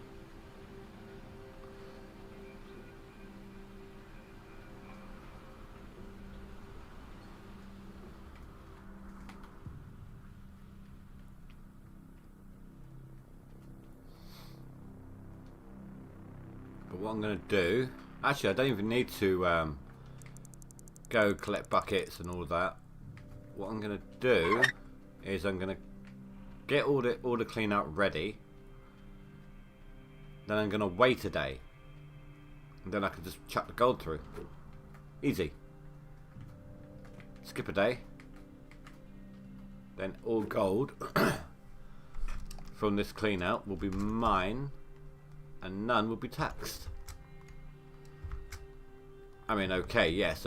But what I'm going to do, actually I don't even need to go collect buckets and all of that. What I'm going to do is I'm going to get all the clean out ready. Then I'm going to wait a day. And then I can just chuck the gold through. Easy. Skip a day. Then all gold from this clean out will be mine. And none will be taxed. I mean, okay, yes,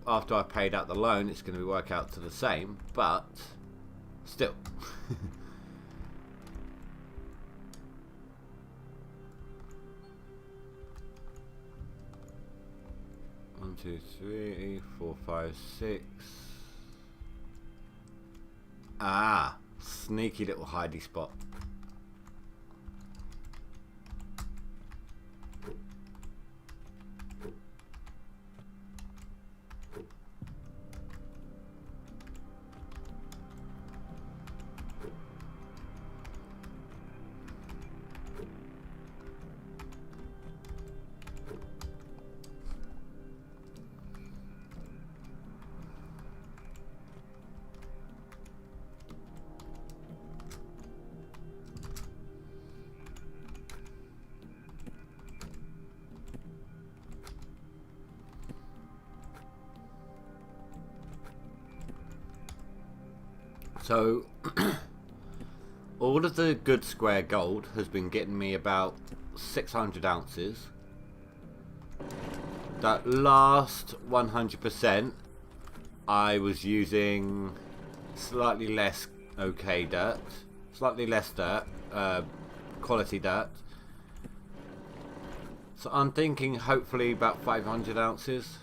after I paid out the loan, it's going to work out to the same, but still. 1, 2, 3, 4, 5, 6. Ah, sneaky little hidey spot. So, all of the good square gold has been getting me about 600 ounces. That last 100%, I was using slightly less okay dirt, slightly less dirt, quality dirt. So I'm thinking hopefully about 500 ounces.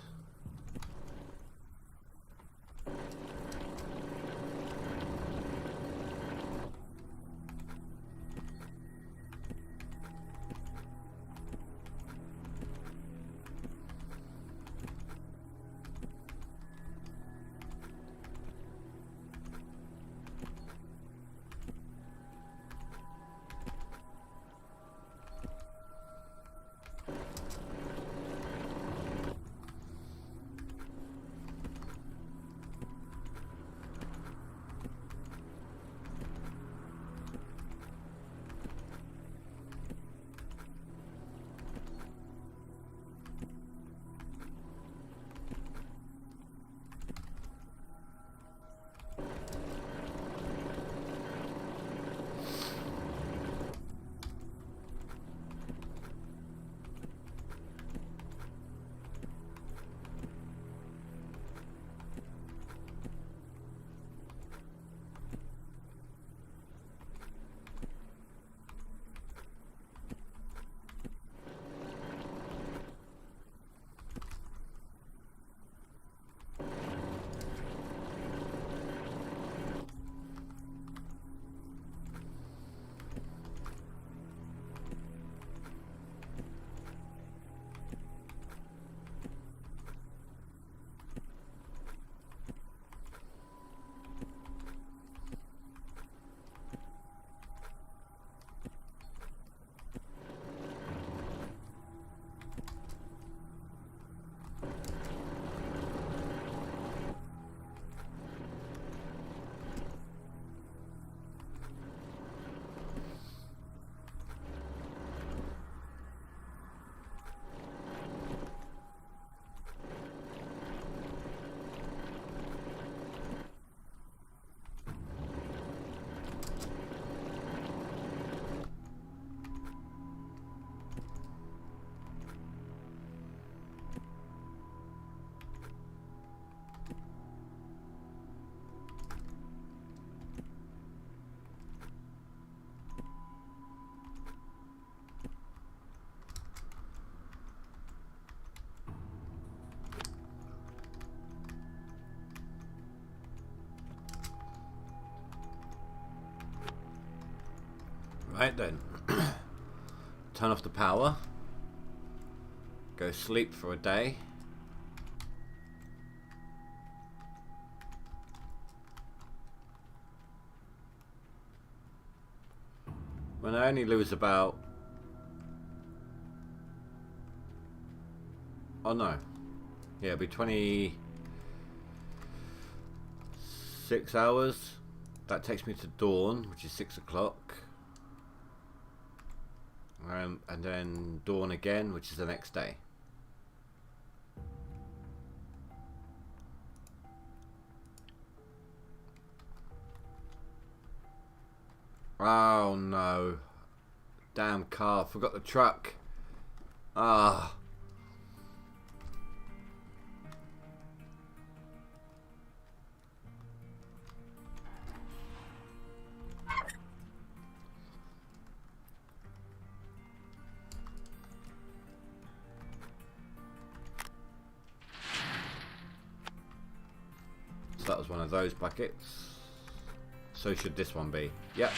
Right then. Turn off the power. Go sleep for a day. When I only lose about... Oh no. Yeah, it'll be 26 hours. That takes me to dawn, which is 6 o'clock. And then dawn again, which is the next day. Oh no. Damn car, forgot the truck. Ah. So that was one of those buckets. So should this one be. Yep.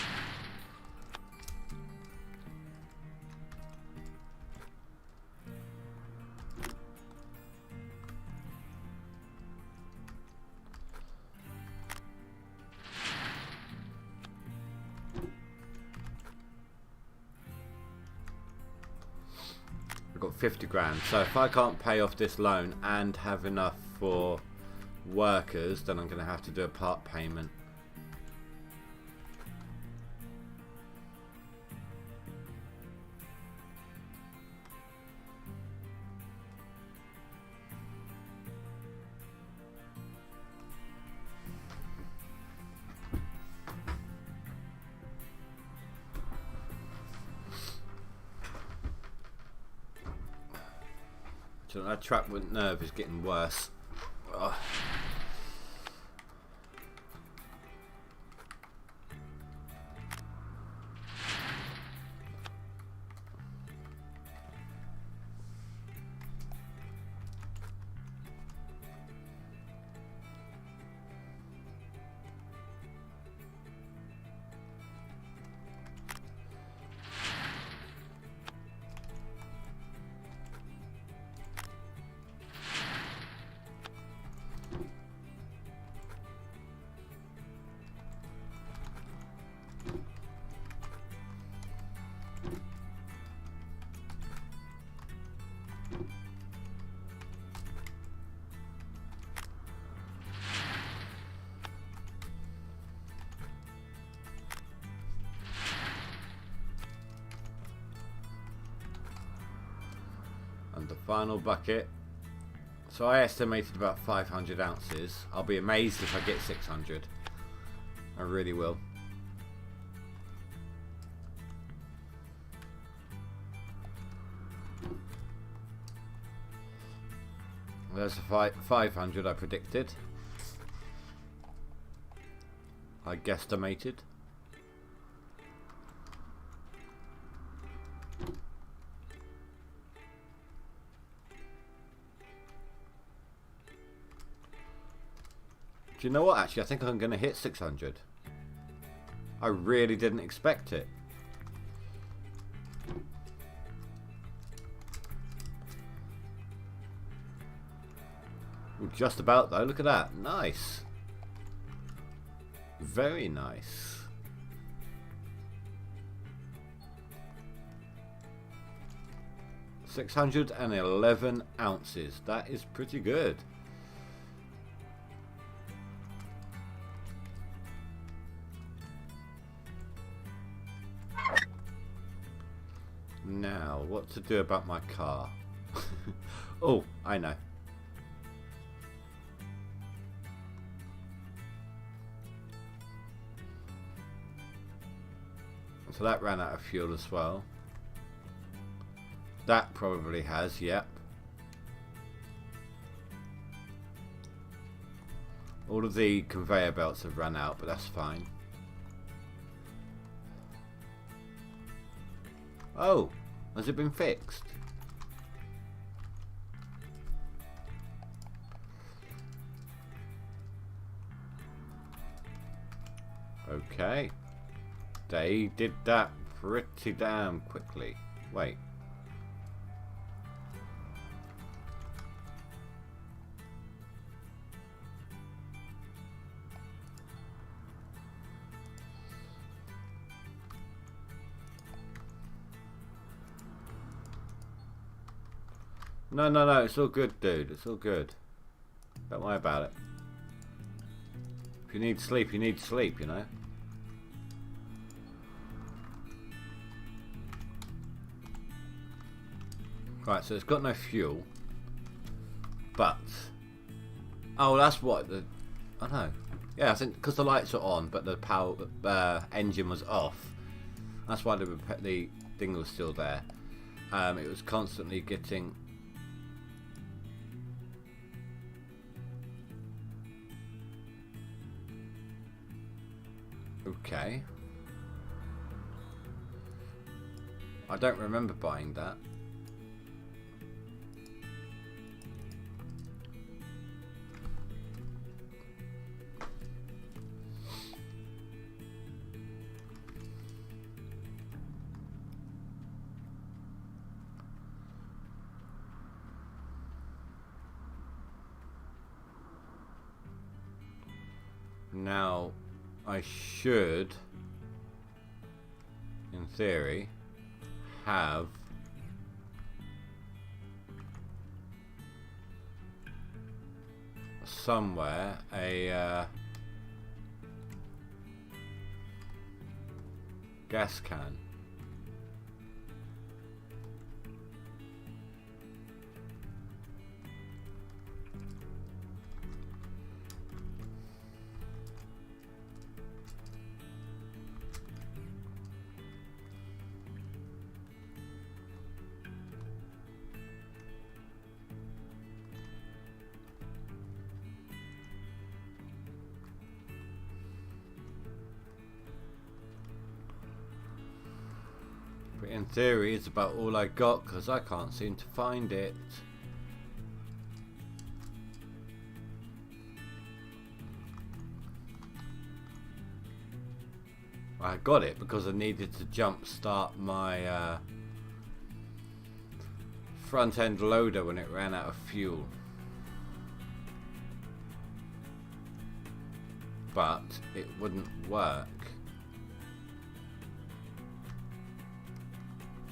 I've got 50 grand. So if I can't pay off this loan and have enough for workers, then I'm going to have to do a part payment. So that truck with nerve is getting worse. Ugh. And the final bucket. So I estimated about 500 ounces. I'll be amazed if I get 600. I really will. There's the 500 I predicted. I guesstimated. Do you know what? Actually, I think I'm going to hit 600. I really didn't expect it. Well, just about though. Look at that. Nice. Very nice. $611 ounces. That is pretty good. Now, what to do about my car? Oh, I know. So that ran out of fuel as well. That probably has, yep. All of the conveyor belts have run out, but that's fine. Oh, has it been fixed? Okay. They did that pretty damn quickly. Wait. No, no, no, it's all good, dude. It's all good. Don't worry about it. If you need sleep, you need sleep, you know? Right, so it's got no fuel. But... oh, that's what the... I know. Yeah, I think because the lights are on, but the power engine was off. That's why the thing was still there. It was constantly getting... okay. I don't remember buying that. Now, I should, in theory, have somewhere a gas can. But in theory, it's about all I got because I can't seem to find it. I got it because I needed to jump start my front end loader when it ran out of fuel. But it wouldn't work.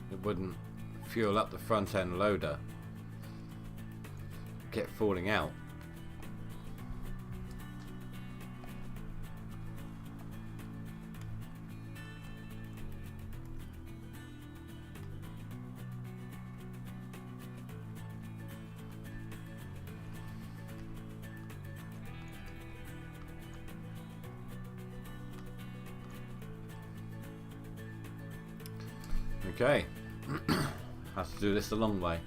It wouldn't fuel up the front end loader. It kept falling out. Okay. Have to do this the long way.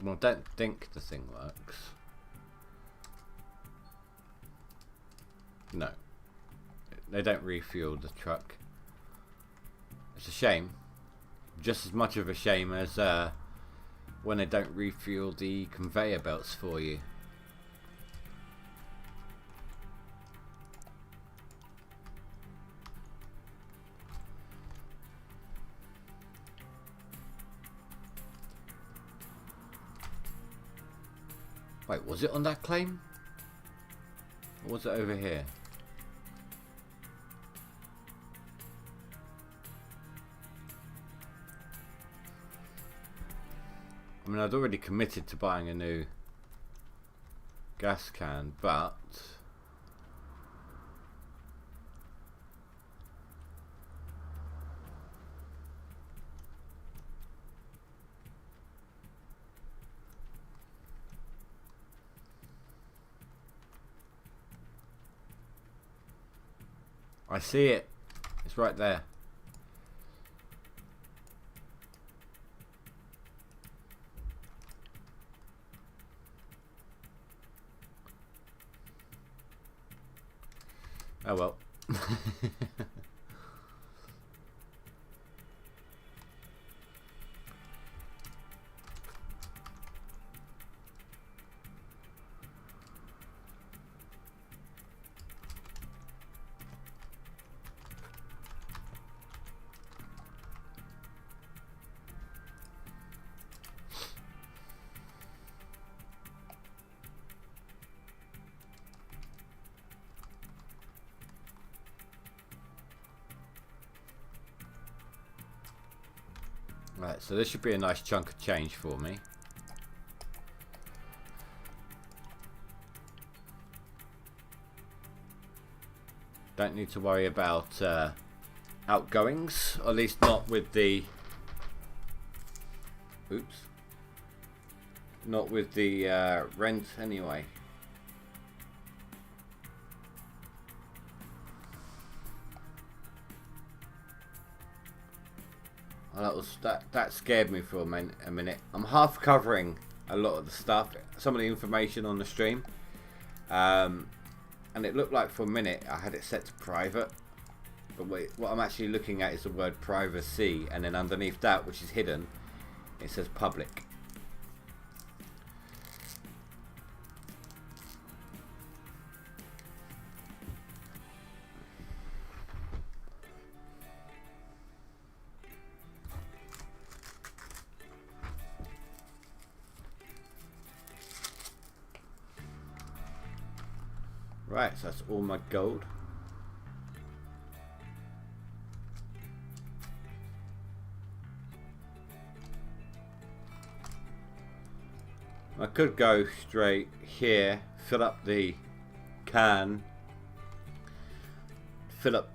Well, I don't think the thing works. No. They don't refuel the truck. It's a shame. Just as much of a shame as when they don't refuel the conveyor belts for you. Wait, was it on that claim? Or was it over here? I mean, I'd already committed to buying a new gas can, but I see it. It's right there. Oh well. Right, so this should be a nice chunk of change for me. Don't need to worry about outgoings, or at least not with the... Oops. Not with the rent anyway. Well, that scared me for a minute. I'm half covering a lot of the stuff, some of the information on the stream, and it looked like for a minute I had it set to private, but wait, what I'm actually looking at is the word privacy, and then underneath that, which is hidden, it says public. Right, so that's all my gold. I could go straight here, fill up the can,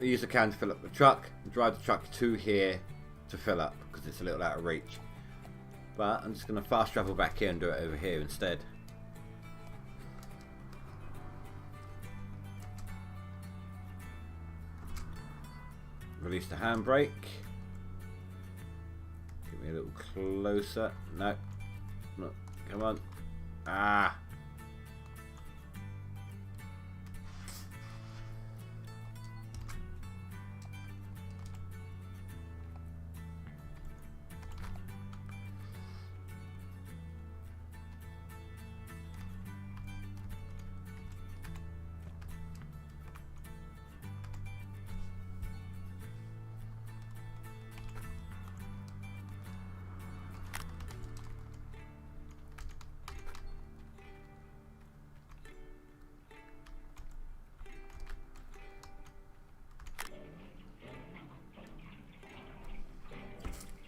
use the can to fill up the truck, and drive the truck to here to fill up, because it's a little out of reach. But I'm just going to fast travel back here and do it over here instead. Release the handbrake. Get me a little closer. No. No. Come on. Ah.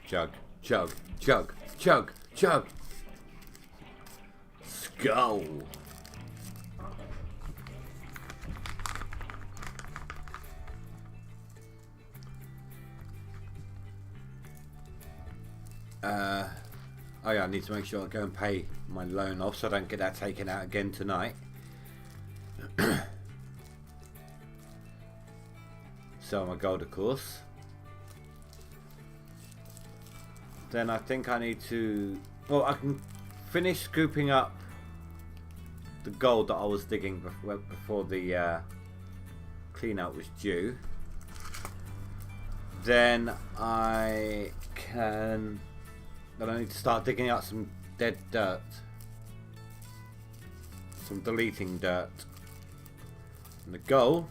Chug, chug, chug, chug, chug. Skull. Oh yeah, I need to make sure I go and pay my loan off so I don't get that taken out again tonight. Sell my gold, of course. Then I think I need to... Well, I can finish scooping up the gold that I was digging before the clean out was due. Then I can... Then I need to start digging out some dead dirt. Some deleting dirt. And the goal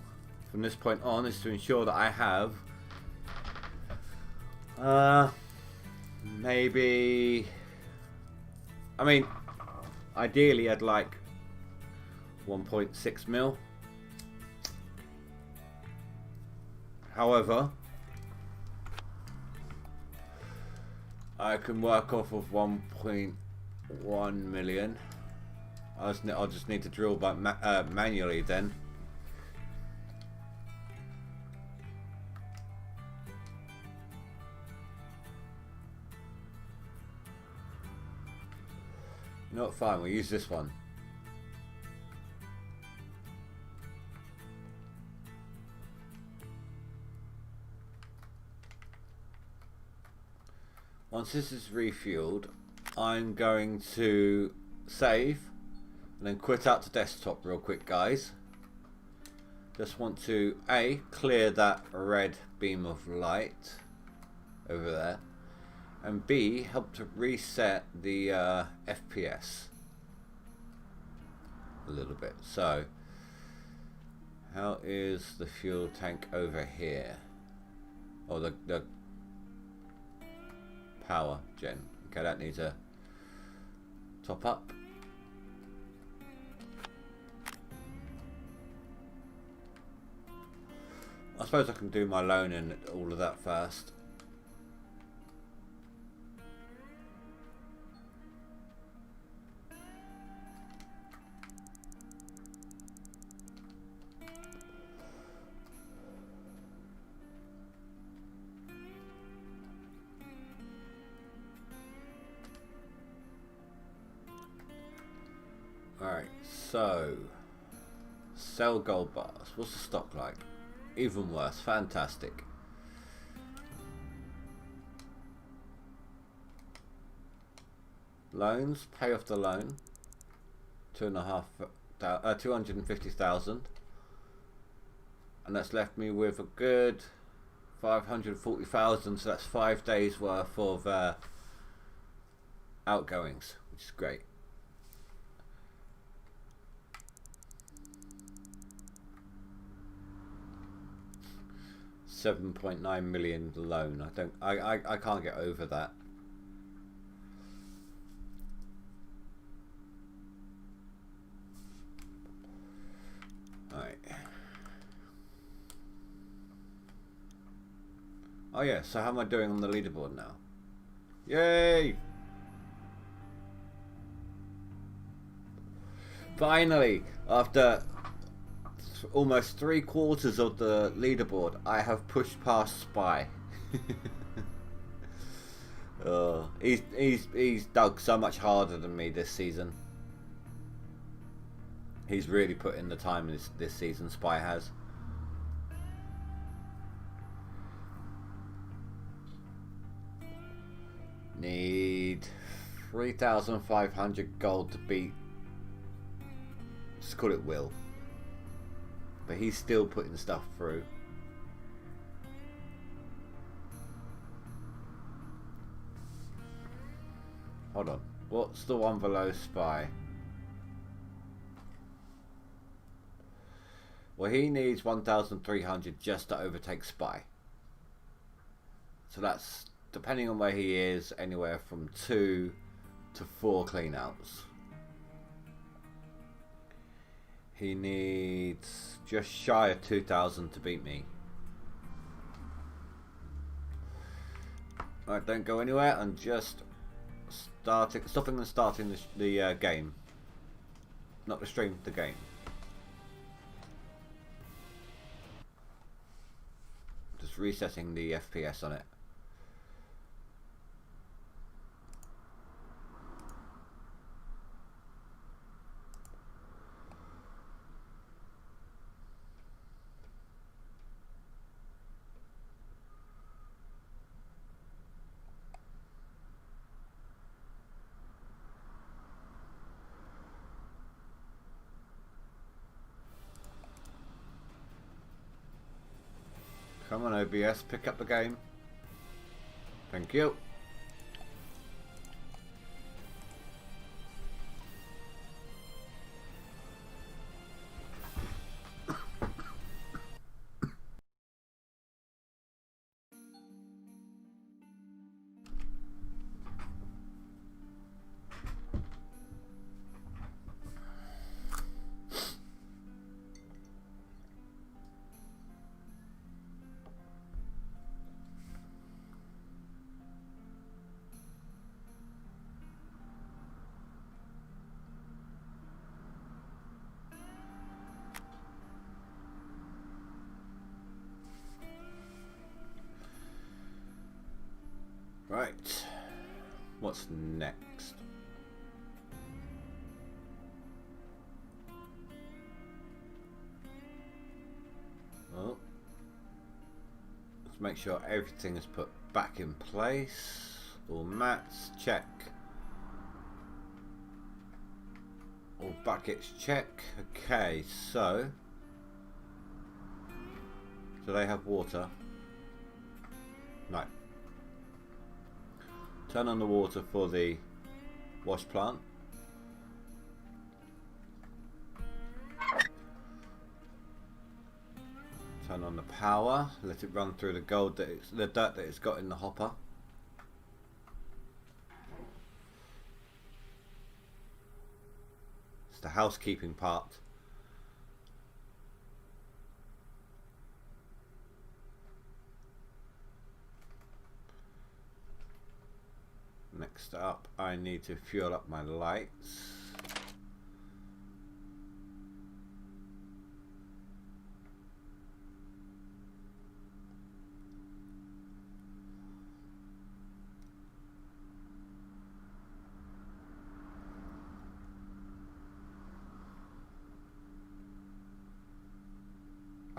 from this point on is to ensure that I have... maybe, I mean, ideally I'd like 1.6 mil. However, I can work off of 1.1 million. I'll just need to drill by manually then. Not fine, we'll use this one. Once this is refueled, I'm going to save and then quit out to desktop real quick, guys. Just want to A, clear that red beam of light over there, and B, help to reset the FPS a little bit. So, how is the fuel tank over here? Oh, the power gen. Okay, that needs a top up. I suppose I can do my loan and all of that first. Alright, so sell gold bars. What's the stock like? Even worse. Fantastic. Loans, pay off the loan. 250,000, and that's left me with a good 540,000. So that's 5 days worth of outgoings, which is great. $7.9 million loan. I can't get over that. Alright. Oh yeah, so how am I doing on the leaderboard now? Yay! Finally, after almost 3/4 of the leaderboard, I have pushed past Spy. He's dug so much harder than me this season. He's really put in the time this season, Spy has. Need 3,500 gold to beat. Just call it Will. But he's still putting stuff through. Hold on. What's the one below Spy? Well, he needs 1,300 just to overtake Spy. So that's, depending on where he is, anywhere from 2 to 4 cleanouts. He needs just shy of 2,000 to beat me. Alright, don't go anywhere. I'm just stopping and starting the game. Not the stream, the game. Just resetting the FPS on it. Come on, OBS, pick up the game. Thank you. Right, what's next? Well, let's make sure everything is put back in place. All mats, check. All buckets, check. Okay, so do they have water? No. Turn on the water for the wash plant. Turn on the power. Let it run through the dirt that it's got in the hopper. It's the housekeeping part. Next up, I need to fuel up my lights.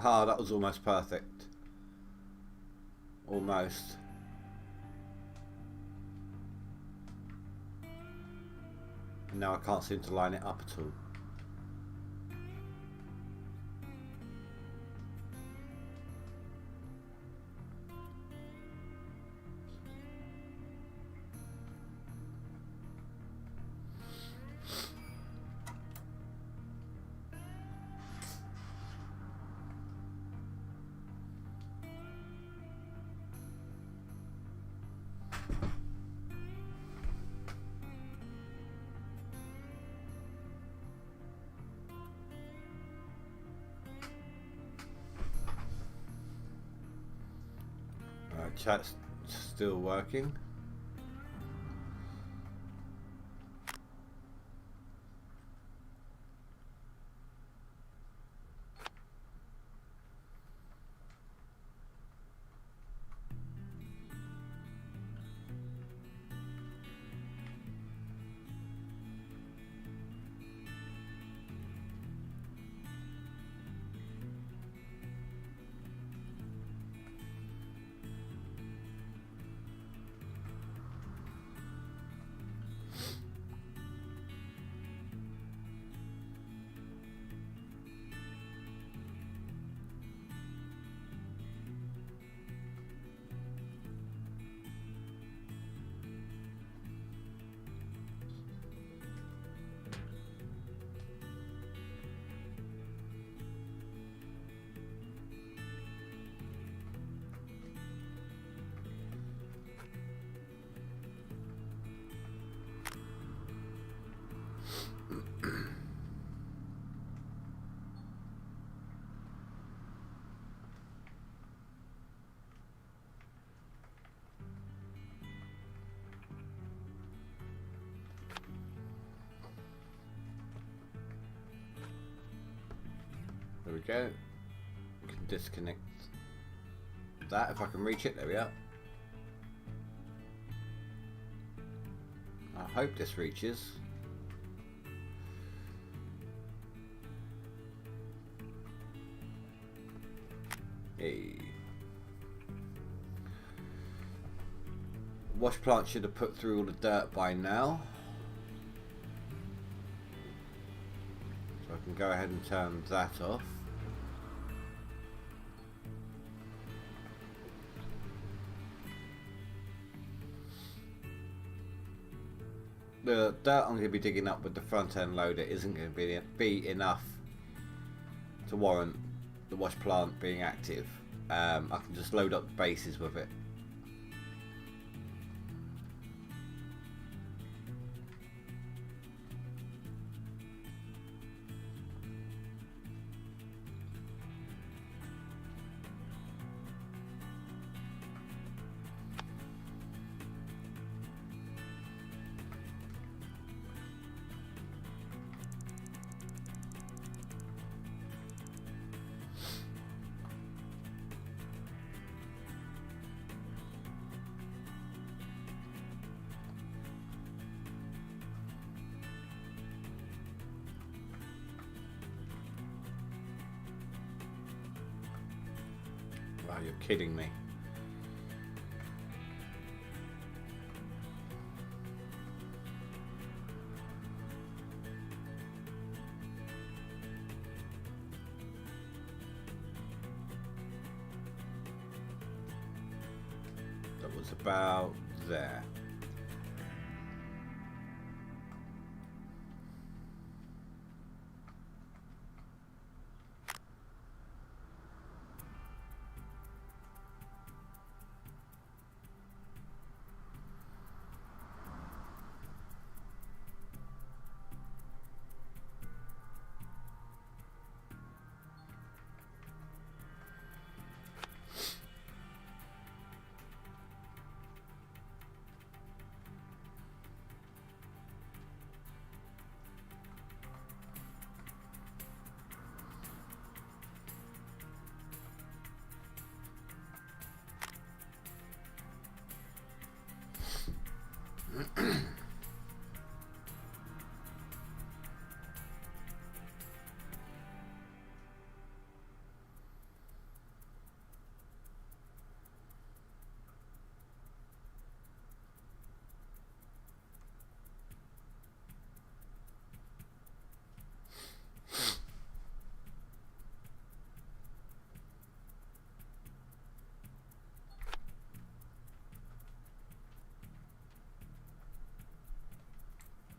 Ah, that was almost perfect. Almost. And now I can't seem to line it up at all. Chat's still working. There we go. We can disconnect that if I can reach it. There we are. I hope this reaches. Hey. Wash plant should have put through all the dirt by now. So I can go ahead and turn that off. The dirt I'm going to be digging up with the front end loader isn't going to be enough to warrant the wash plant being active. I can just load up the bases with it. Wow, you're kidding me. That was about there.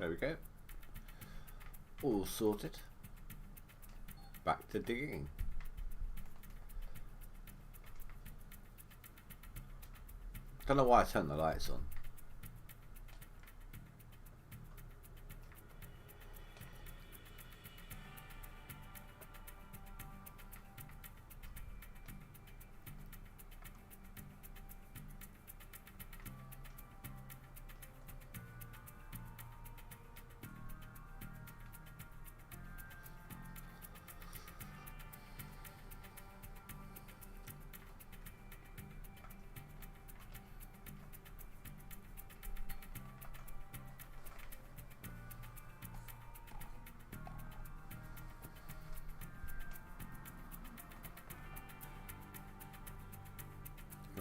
There we go. All sorted. Back to digging. Don't know why I turned the lights on.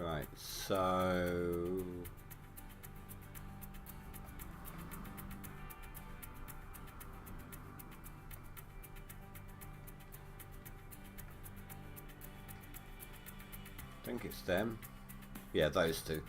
Right, so I think it's them. Yeah, those two.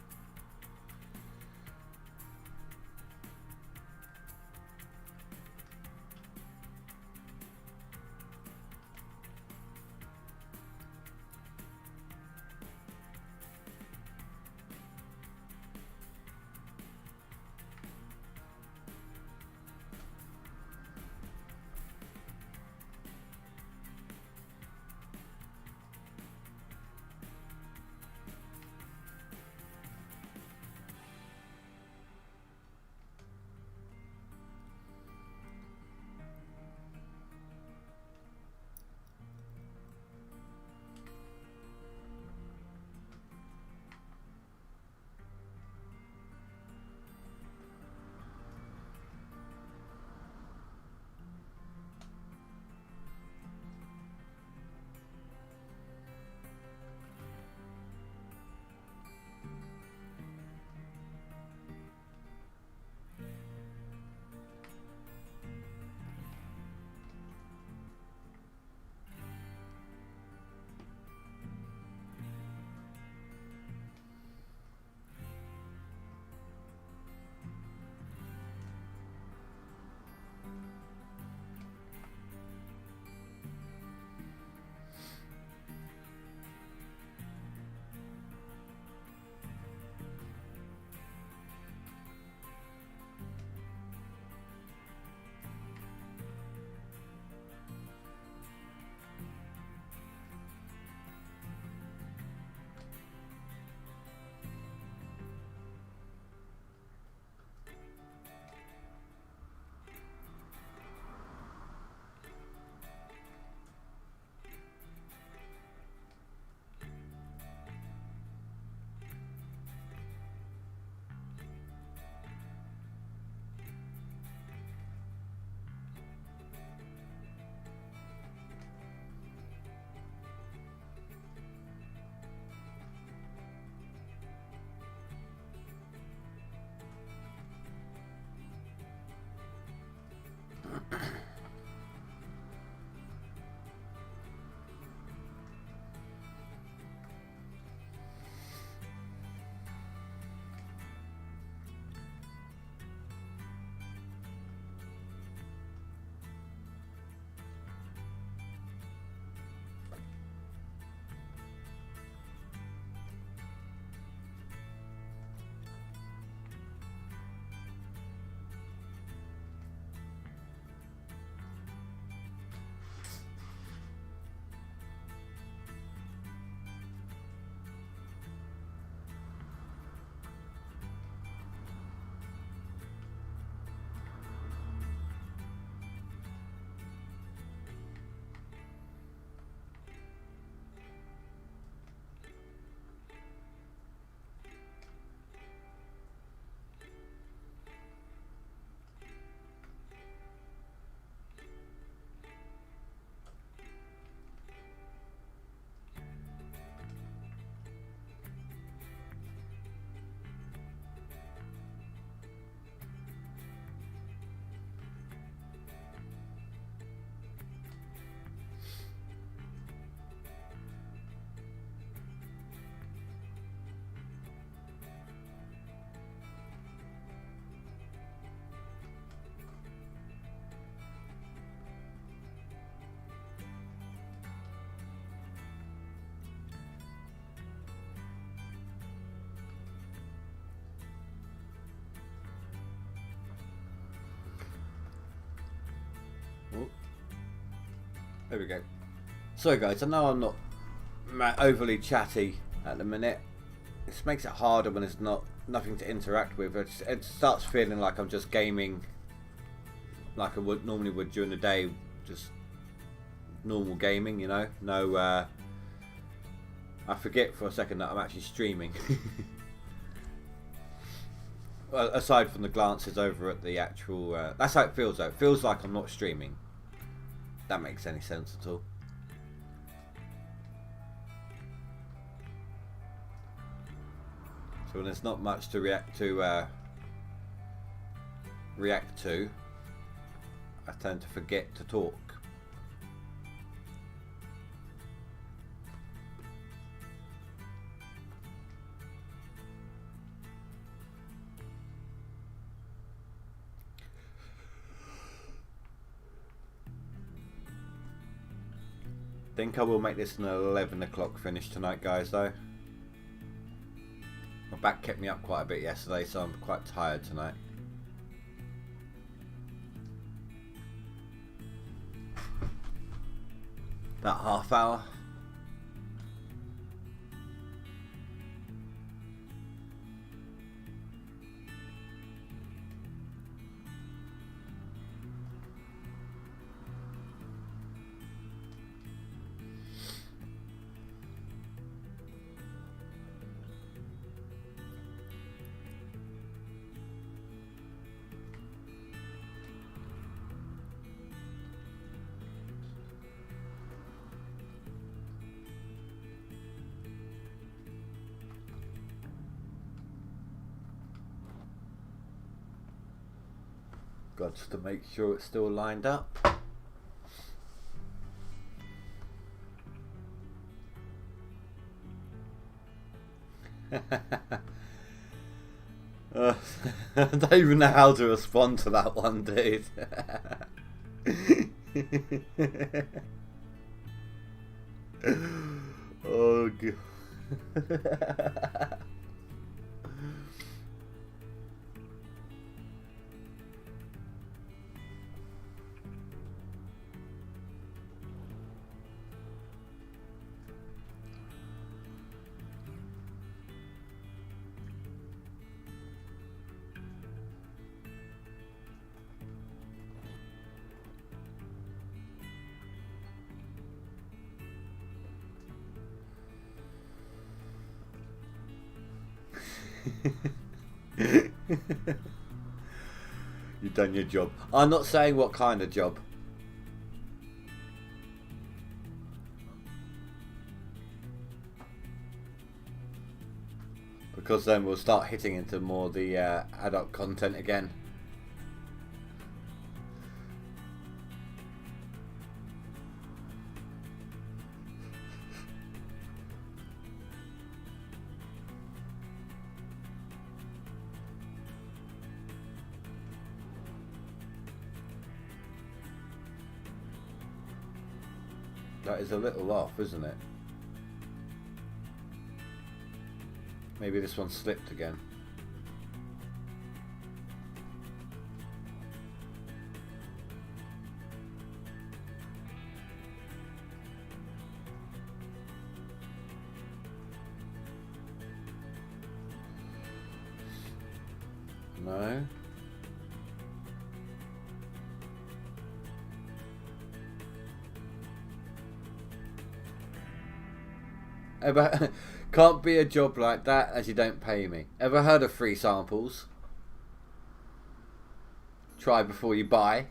There we go. Sorry guys, I know I'm not overly chatty at the minute. This makes it harder when there's nothing to interact with. It starts feeling like I'm just gaming like I normally would during the day, just normal gaming, you know. No, I forget for a second that I'm actually streaming. Well, aside from the glances over at the actual, that's how it feels though. It feels like I'm not streaming. If that makes any sense at all. So when there's not much to react to, I tend to forget to talk. I think I will make this an 11 o'clock finish tonight, guys, though. My back kept me up quite a bit yesterday, so I'm quite tired tonight. That half hour. Got just to make sure it's still lined up. I don't even know how to respond to that one, dude. Oh god. You've done your job. I'm not saying what kind of job. Because then we'll start hitting into more the adult content again. That is a little off, isn't it? Maybe this one slipped again. No. Ever can't be a job like that as you don't pay me. Ever heard of free samples? Try before you buy.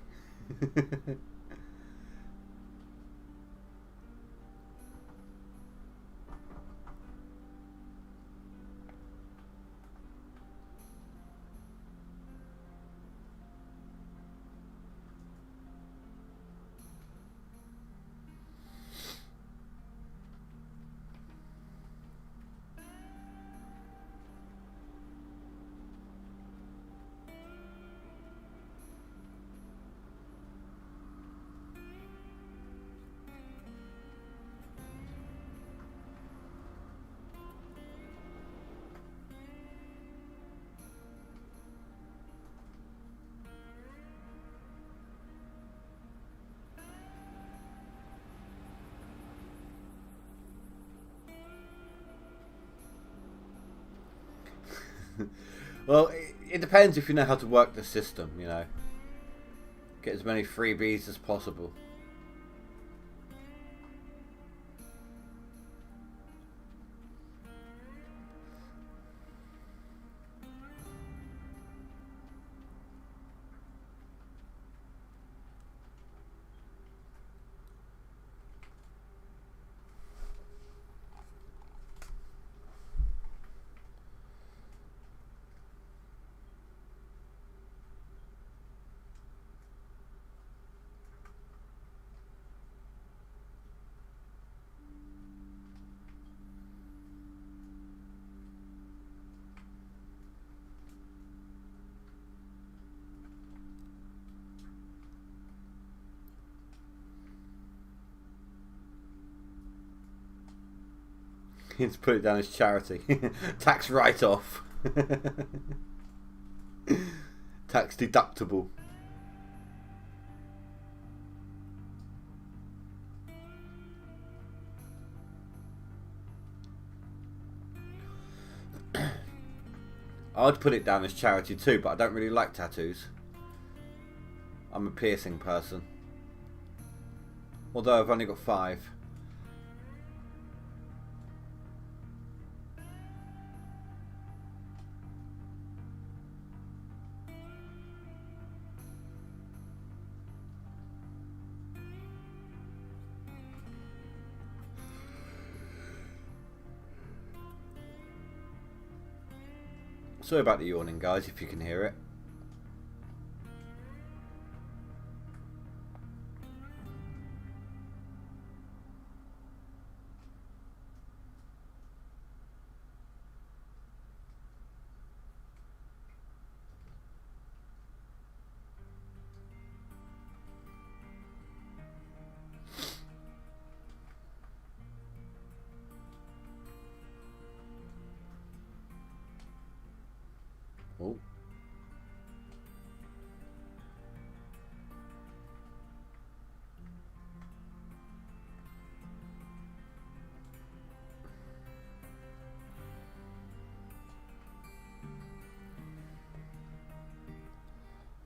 Well, it depends if you know how to work the system, you know. Get as many freebies as possible. He's put it down as charity. Tax write-off. Tax deductible. I'd put it down as charity too, but I don't really like tattoos. I'm a piercing person. Although I've only got 5. Sorry about the yawning, guys, if you can hear it. Oh.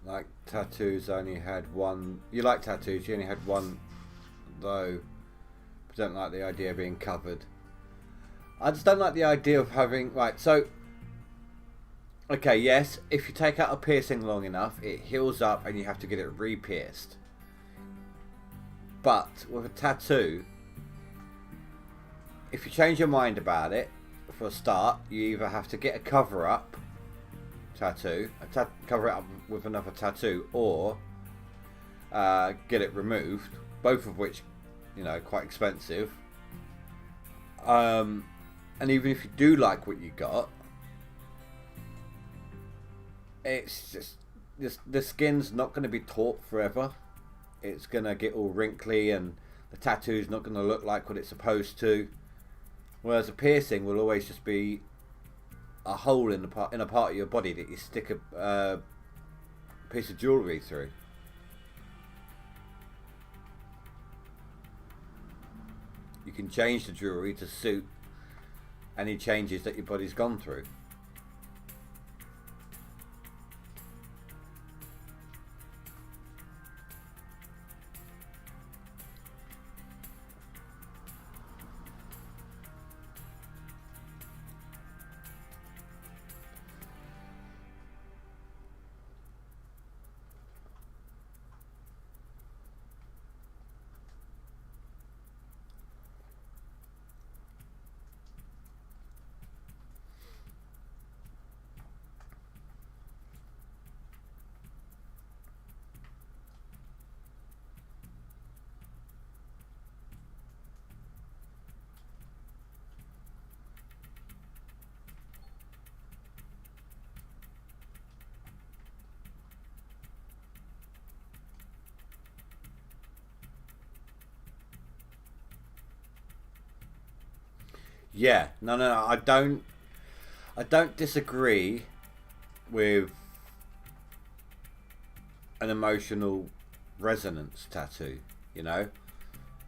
Like tattoos only had one. You like tattoos, you only had one though. But don't like the idea of being covered. I just don't like the idea of having, right, so okay, yes, if you take out a piercing long enough, it heals up and you have to get it re-pierced. But with a tattoo, if you change your mind about it, for a start, you either have to get a cover-up tattoo, cover it up with another tattoo, or get it removed, both of which, you know, quite expensive. And even if you do like what you got, it's just the skin's not going to be taut forever. It's going to get all wrinkly and the tattoo's not going to look like what it's supposed to. Whereas a piercing will always just be a hole in a part of your body that you stick a piece of jewellery through. You can change the jewellery to suit any changes that your body's gone through. Yeah, no, I don't disagree with an emotional resonance tattoo. You know,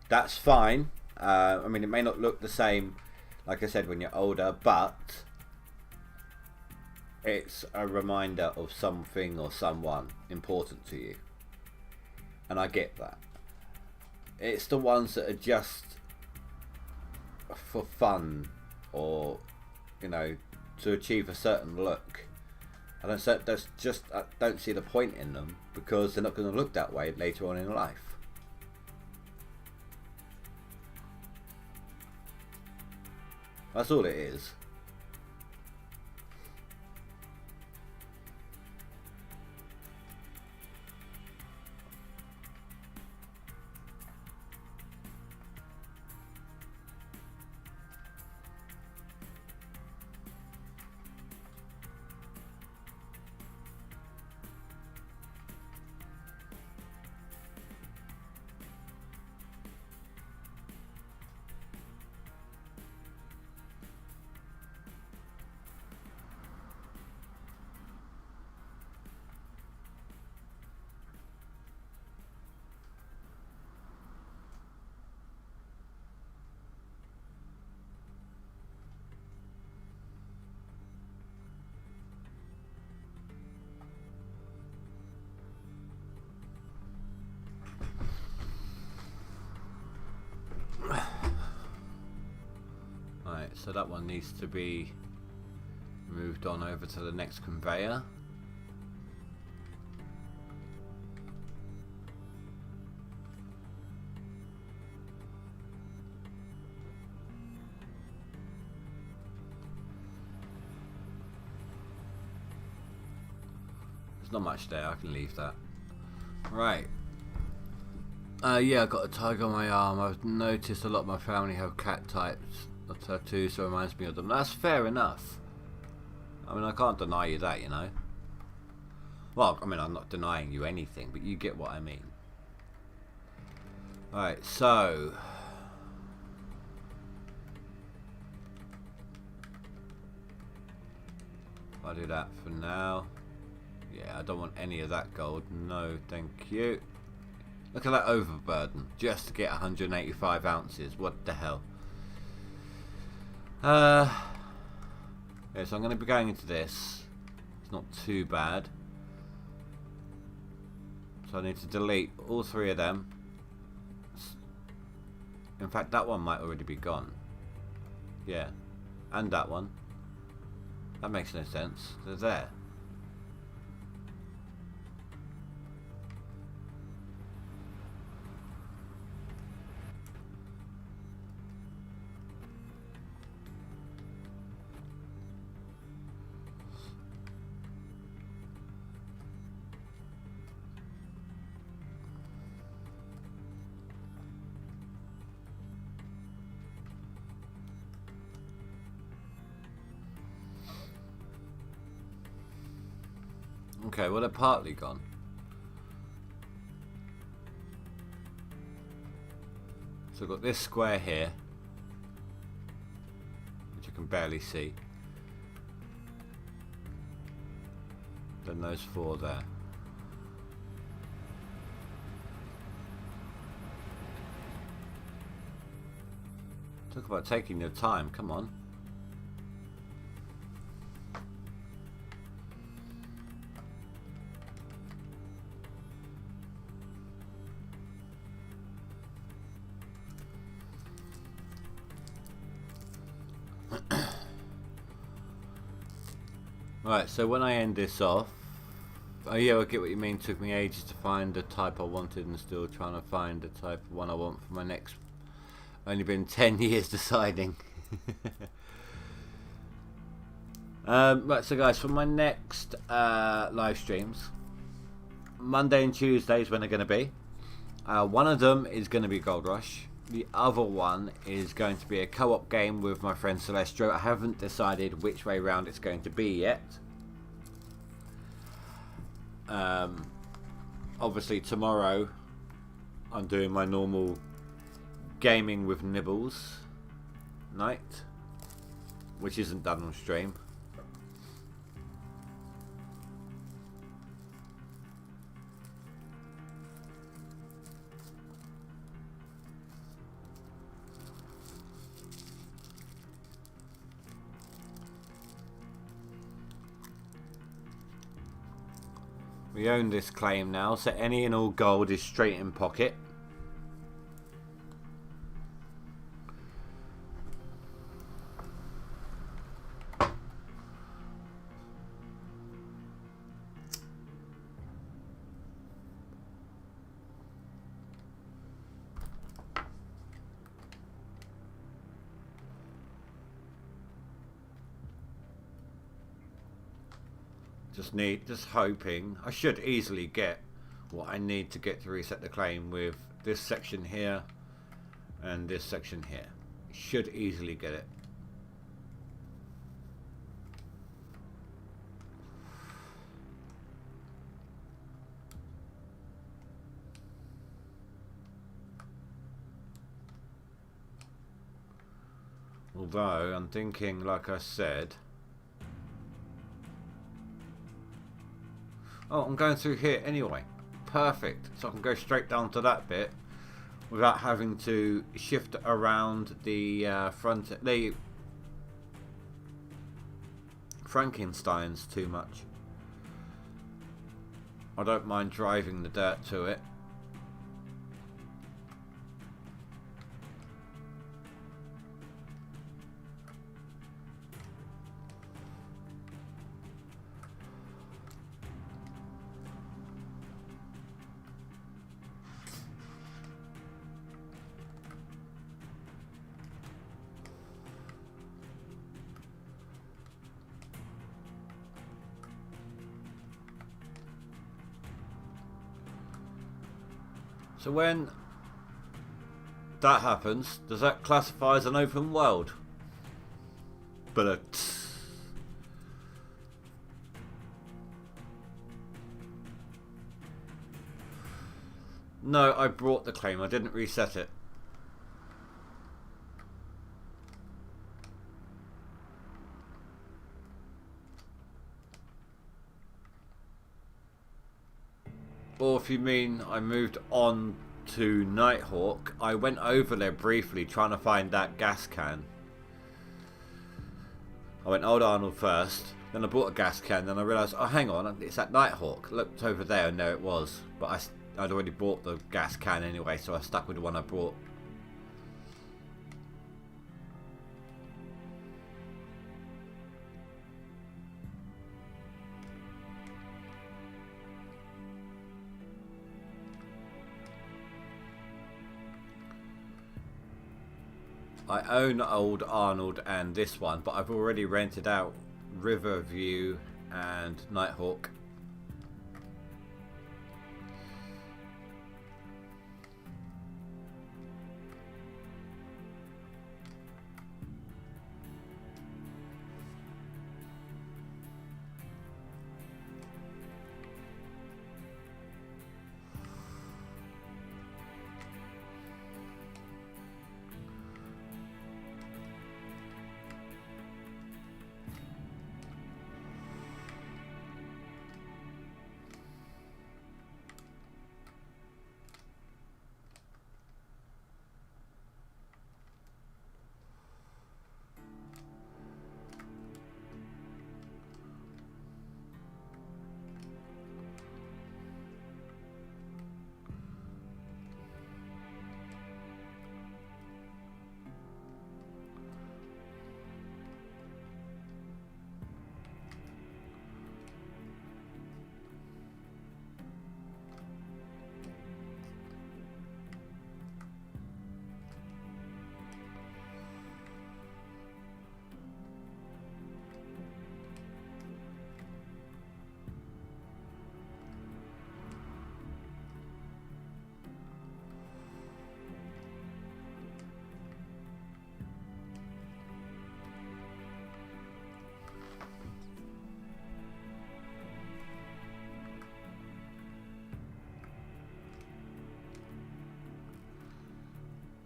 that's fine. I mean, it may not look the same, like I said, when you're older, but it's a reminder of something or someone important to you, and I get that. It's the ones that are just for fun, or you know, to achieve a certain look. I don't see the point in them, because they're not going to look that way later on in life. That's all it is. Right, so that one needs to be moved on over to the next conveyor. There's not much there, I can leave that. Right. Yeah, I got a tiger on my arm. I've noticed a lot of my family have cat types of tattoos, so it reminds me of them. That's fair enough. I mean, I can't deny you that, you know. Well, I mean, I'm not denying you anything, but you get what I mean. Alright, so I'll do that for now. Yeah, I don't want any of that gold. No, thank you. Look at that overburden, just to get 185 ounces. What the hell? Yeah, so I'm going to be going into this. It's not too bad. So I need to delete all three of them. In fact, that one might already be gone. Yeah, and that one. That makes no sense. They're there. Okay, well, they're partly gone. So I've got this square here, which I can barely see. Then those four there. Talk about taking your time, come on. Right, so when I end this off, oh yeah, I get what you mean. Took me ages to find the type I wanted, and still trying to find the type of one I want for my next. Only been 10 years deciding. Right, so guys, for my next live streams, Monday and Tuesdays when they're going to be. One of them is going to be GoldRush. The other one is going to be a co-op game with my friend Celestro. I haven't decided which way round it's going to be yet. Obviously tomorrow I'm doing my normal gaming with Nibbles night, which isn't done on stream. We own this claim now, so any and all gold is straight in pocket. Just hoping. I should easily get what I need to get to reset the claim with this section here and this section here. Should easily get it. Although I'm thinking, like I said, oh, I'm going through here anyway. Perfect. So I can go straight down to that bit without having to shift around the the Frankensteins too much. I don't mind driving the dirt to it. So when that happens, does that classify as an open world? But no, I brought the claim. I didn't reset it. Or if you mean I moved on to Nighthawk, I went over there briefly trying to find that gas can. I went Old Arnold first, then I bought a gas can, then I realised, oh hang on, it's at Nighthawk. Looked over there and there it was. But I'd already bought the gas can anyway, so I stuck with the one I brought. I own Old Arnold and this one, but I've already rented out Riverview and Nighthawk.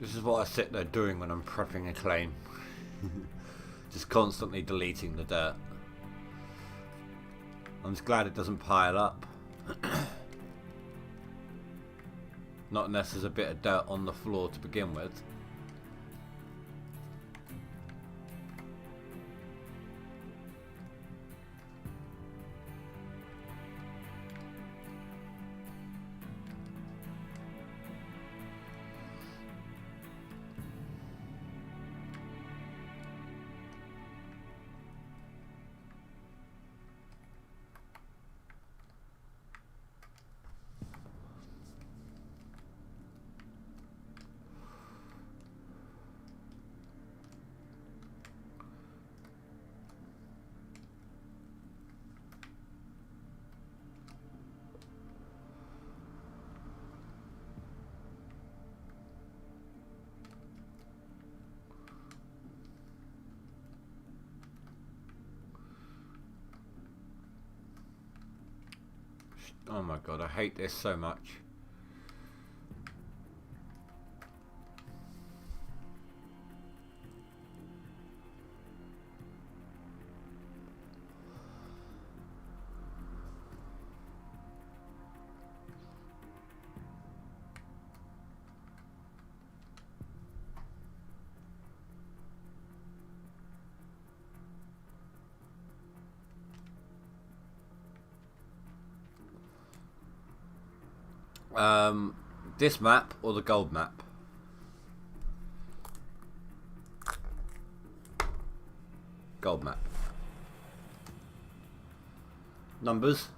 This is what I sit there doing when I'm prepping a claim. Just constantly deleting the dirt. I'm just glad it doesn't pile up. Not unless there's a bit of dirt on the floor to begin with. Oh my god, I hate this so much. This map or the gold map? Gold map. Numbers.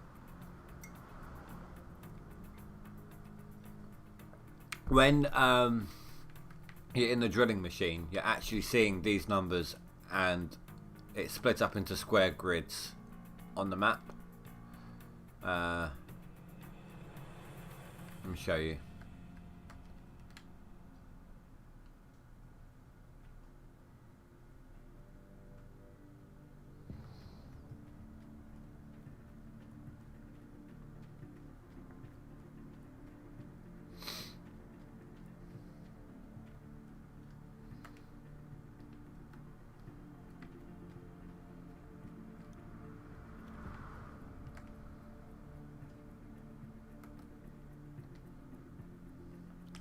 When you're in the drilling machine, you're actually seeing these numbers, and it splits up into square grids on the map. Let me show you.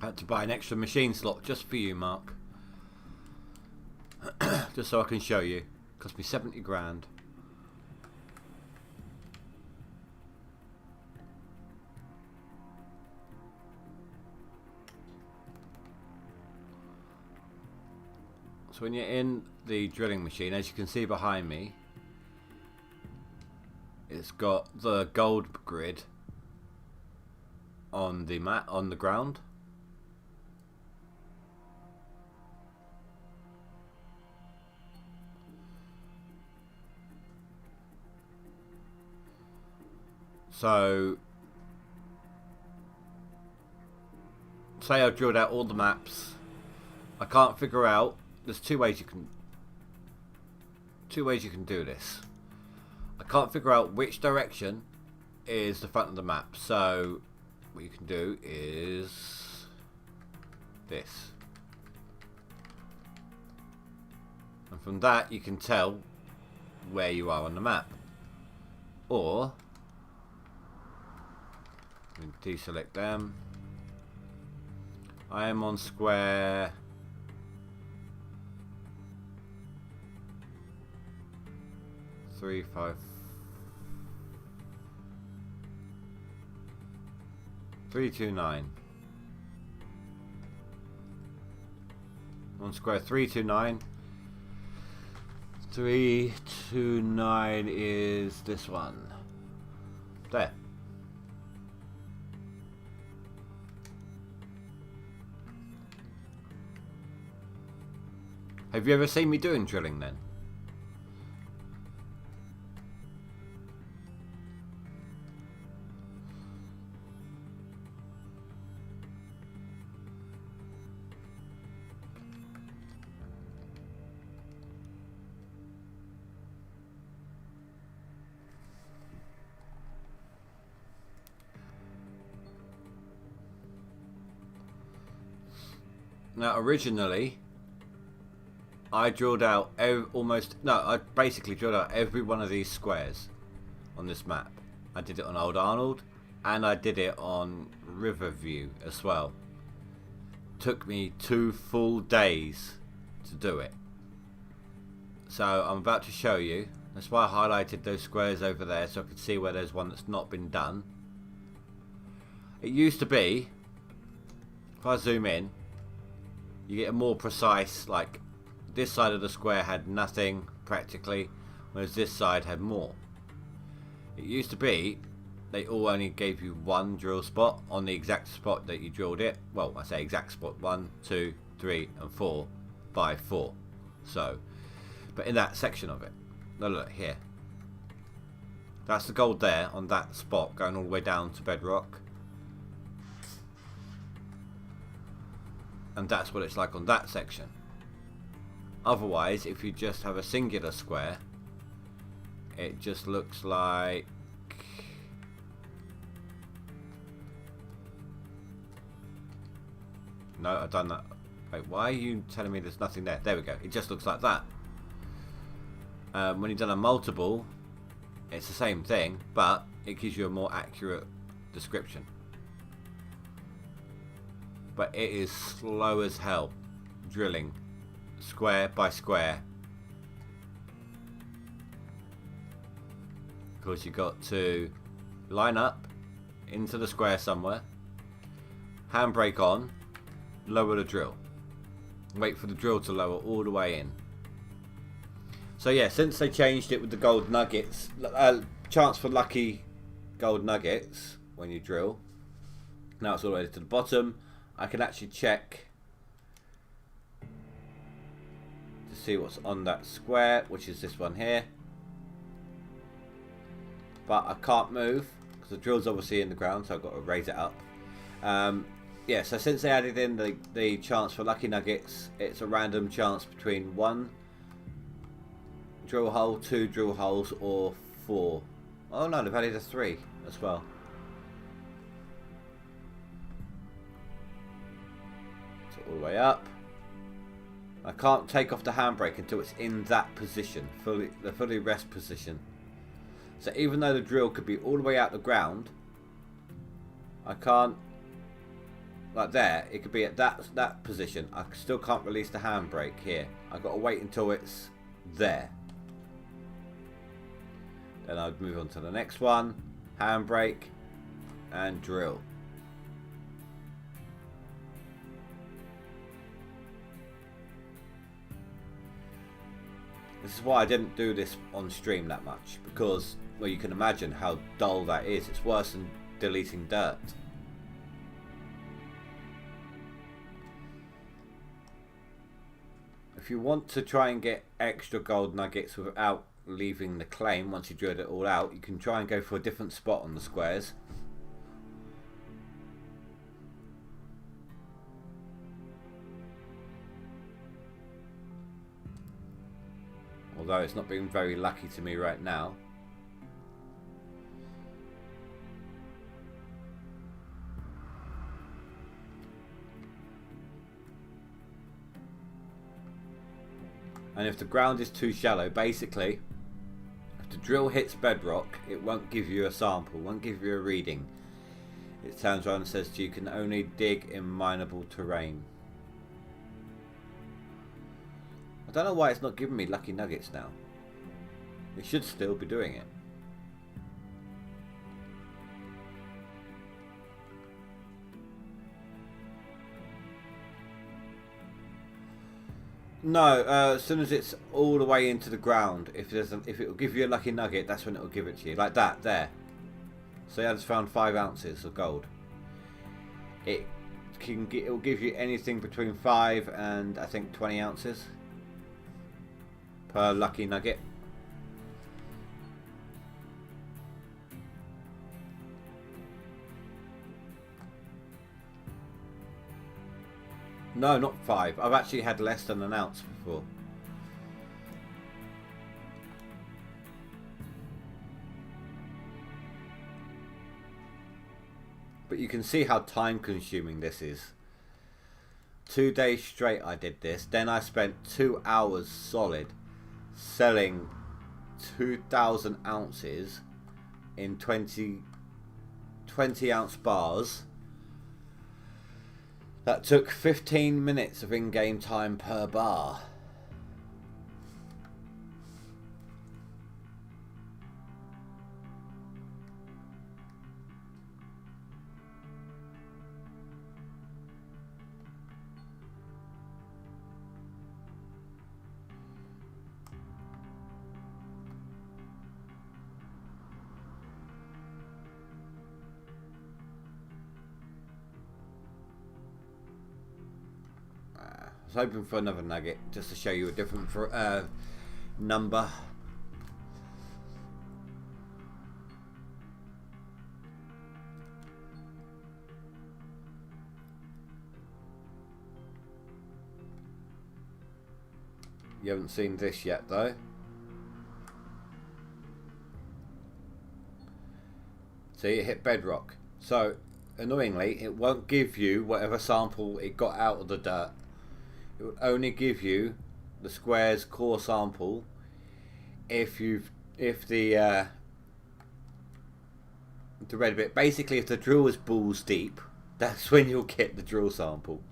I had to buy an extra machine slot just for you, Mark. Just so I can show you. Cost me 70 grand. So when you're in the drilling machine, as you can see behind me, it's got the gold grid on the mat, on the ground. So, say I've drilled out all the maps. I can't figure out. There's two ways you can do this. I can't figure out which direction is the front of the map. So, what you can do is this, and from that you can tell where you are on the map, or deselect them. I am on square 3, 5, 3, 2, 9. On square 3, 2, 9. 3, 2, 9 is this one. There. Have you ever seen me doing drilling then? Now originally I drilled out I basically drilled out every one of these squares on this map. I did it on Old Arnold and I did it on Riverview as well. Took me 2 full days to do it. So I'm about to show you. That's why I highlighted those squares over there so I could see where there's one that's not been done. It used to be, if I zoom in, you get a more precise, like this side of the square had nothing practically, whereas this side had more. It used to be they all only gave you one drill spot on the exact spot that you drilled it. Well, I say exact spot, 1, 2, 3 and 4 by 4. So, but in that section of it, no, look here, that's the gold there on that spot going all the way down to bedrock. And that's what it's like on that section. Otherwise, if you just have a singular square, it just looks like No, I've done that. Wait, why are you telling me there's nothing there? There we go. It just looks like that. When you've done a multiple, it's the same thing, but it gives you a more accurate description. But it is slow as hell drilling square by square, because you got to line up into the square somewhere, handbrake on, lower the drill, wait for the drill to lower all the way in. So yeah, since they changed it with the gold nuggets, chance for lucky gold nuggets when you drill, now it's all the way to the bottom. I can actually check to see what's on that square, which is this one here, but I can't move because the drill's obviously in the ground, so I've got to raise it up. Yeah, so since they added in the chance for lucky nuggets, it's a random chance between 1 drill hole, 2 drill holes, or 4. Oh no, they've added a 3 as well. So all the way up. I can't take off the handbrake until it's in that position, the fully rest position. So even though the drill could be all the way out the ground, I can't, like there, it could be at that position. I still can't release the handbrake here. I've got to wait until it's there. Then I'd move on to the next one, handbrake, and drill. This is why I didn't do this on stream that much, because, well, you can imagine how dull that is. It's worse than deleting dirt. If you want to try and get extra gold nuggets without leaving the claim, once you drilled it all out, you can try and go for a different spot on the squares. Although it's not been very lucky to me right now. And if the ground is too shallow, basically, if the drill hits bedrock, it won't give you a sample, won't give you a reading. It turns around and says to you, you can only dig in mineable terrain. I don't know why it's not giving me lucky nuggets now. It should still be doing it. No, as soon as it's all the way into the ground, if it will give you a lucky nugget, that's when it will give it to you. Like that, there. So I just found 5 ounces of gold. It will give you anything between 5 and I think 20 ounces per lucky nugget. No, not 5. I've actually had less than an ounce before. But you can see how time consuming this is. 2 days straight I did this. Then I spent 2 hours solid selling 2,000 ounces in 20 ounce bars. That took 15 minutes of in-game time per bar. I was hoping for another nugget just to show you a different number. You haven't seen this yet though. See, it hit bedrock. So annoyingly, it won't give you whatever sample it got out of the dirt. It will only give you the square's core sample if the red bit. Basically, if the drill is balls deep, that's when you'll get the drill sample.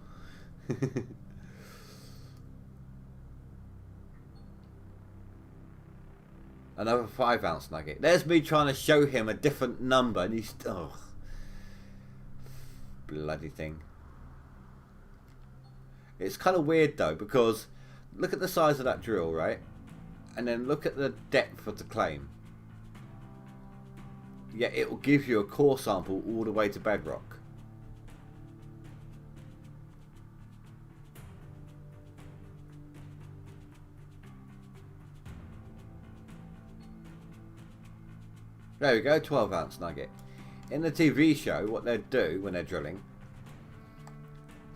Another 5-ounce nugget. There's me trying to show him a different number, and he's bloody thing. It's kind of weird though, because look at the size of that drill, right? And then look at the depth of the claim. Yeah, it will give you a core sample all the way to bedrock. There we go, 12-ounce nugget. In the TV show, what they'd do when they're drilling,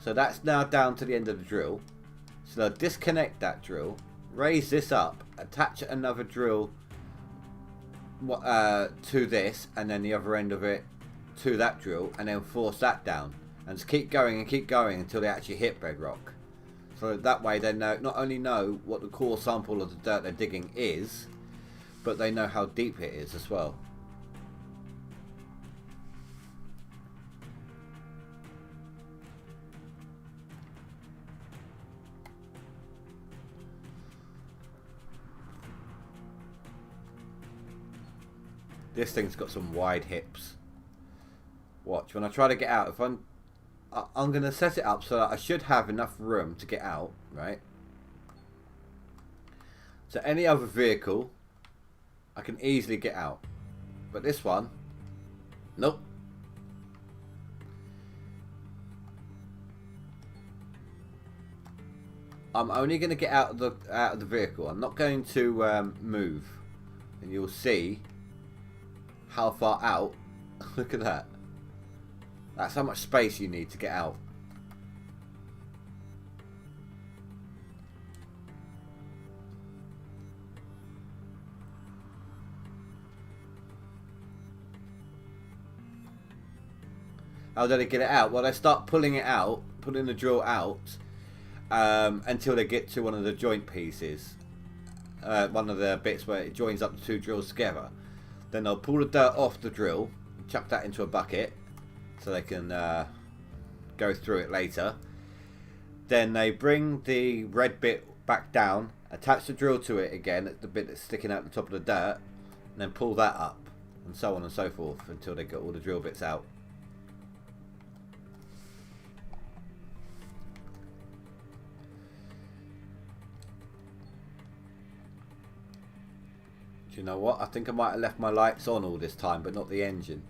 so that's now down to the end of the drill. So they'll disconnect that drill, raise this up, attach another drill to this, and then the other end of it to that drill, and then force that down. And just keep going until they actually hit bedrock. So that way they know, not only know what the core sample of the dirt they're digging is, but they know how deep it is as well. This thing's got some wide hips. Watch, when I try to get out, if I'm going to set it up so that I should have enough room to get out, right? So any other vehicle, I can easily get out. But this one, nope. I'm only going to get out of the vehicle. I'm not going to move, and you'll see how far out. Look at that. That's how much space you need to get out. How do they get it out? Well, they start pulling it out, pulling the drill out, until they get to one of the joint pieces. One of the bits where it joins up the two drills together. Then they'll pull the dirt off the drill, chuck that into a bucket, so they can go through it later. Then they bring the red bit back down, attach the drill to it again, the bit that's sticking out the top of the dirt, and then pull that up, and so on and so forth until they get all the drill bits out. Do you know what? I think I might have left my lights on all this time, but not the engine.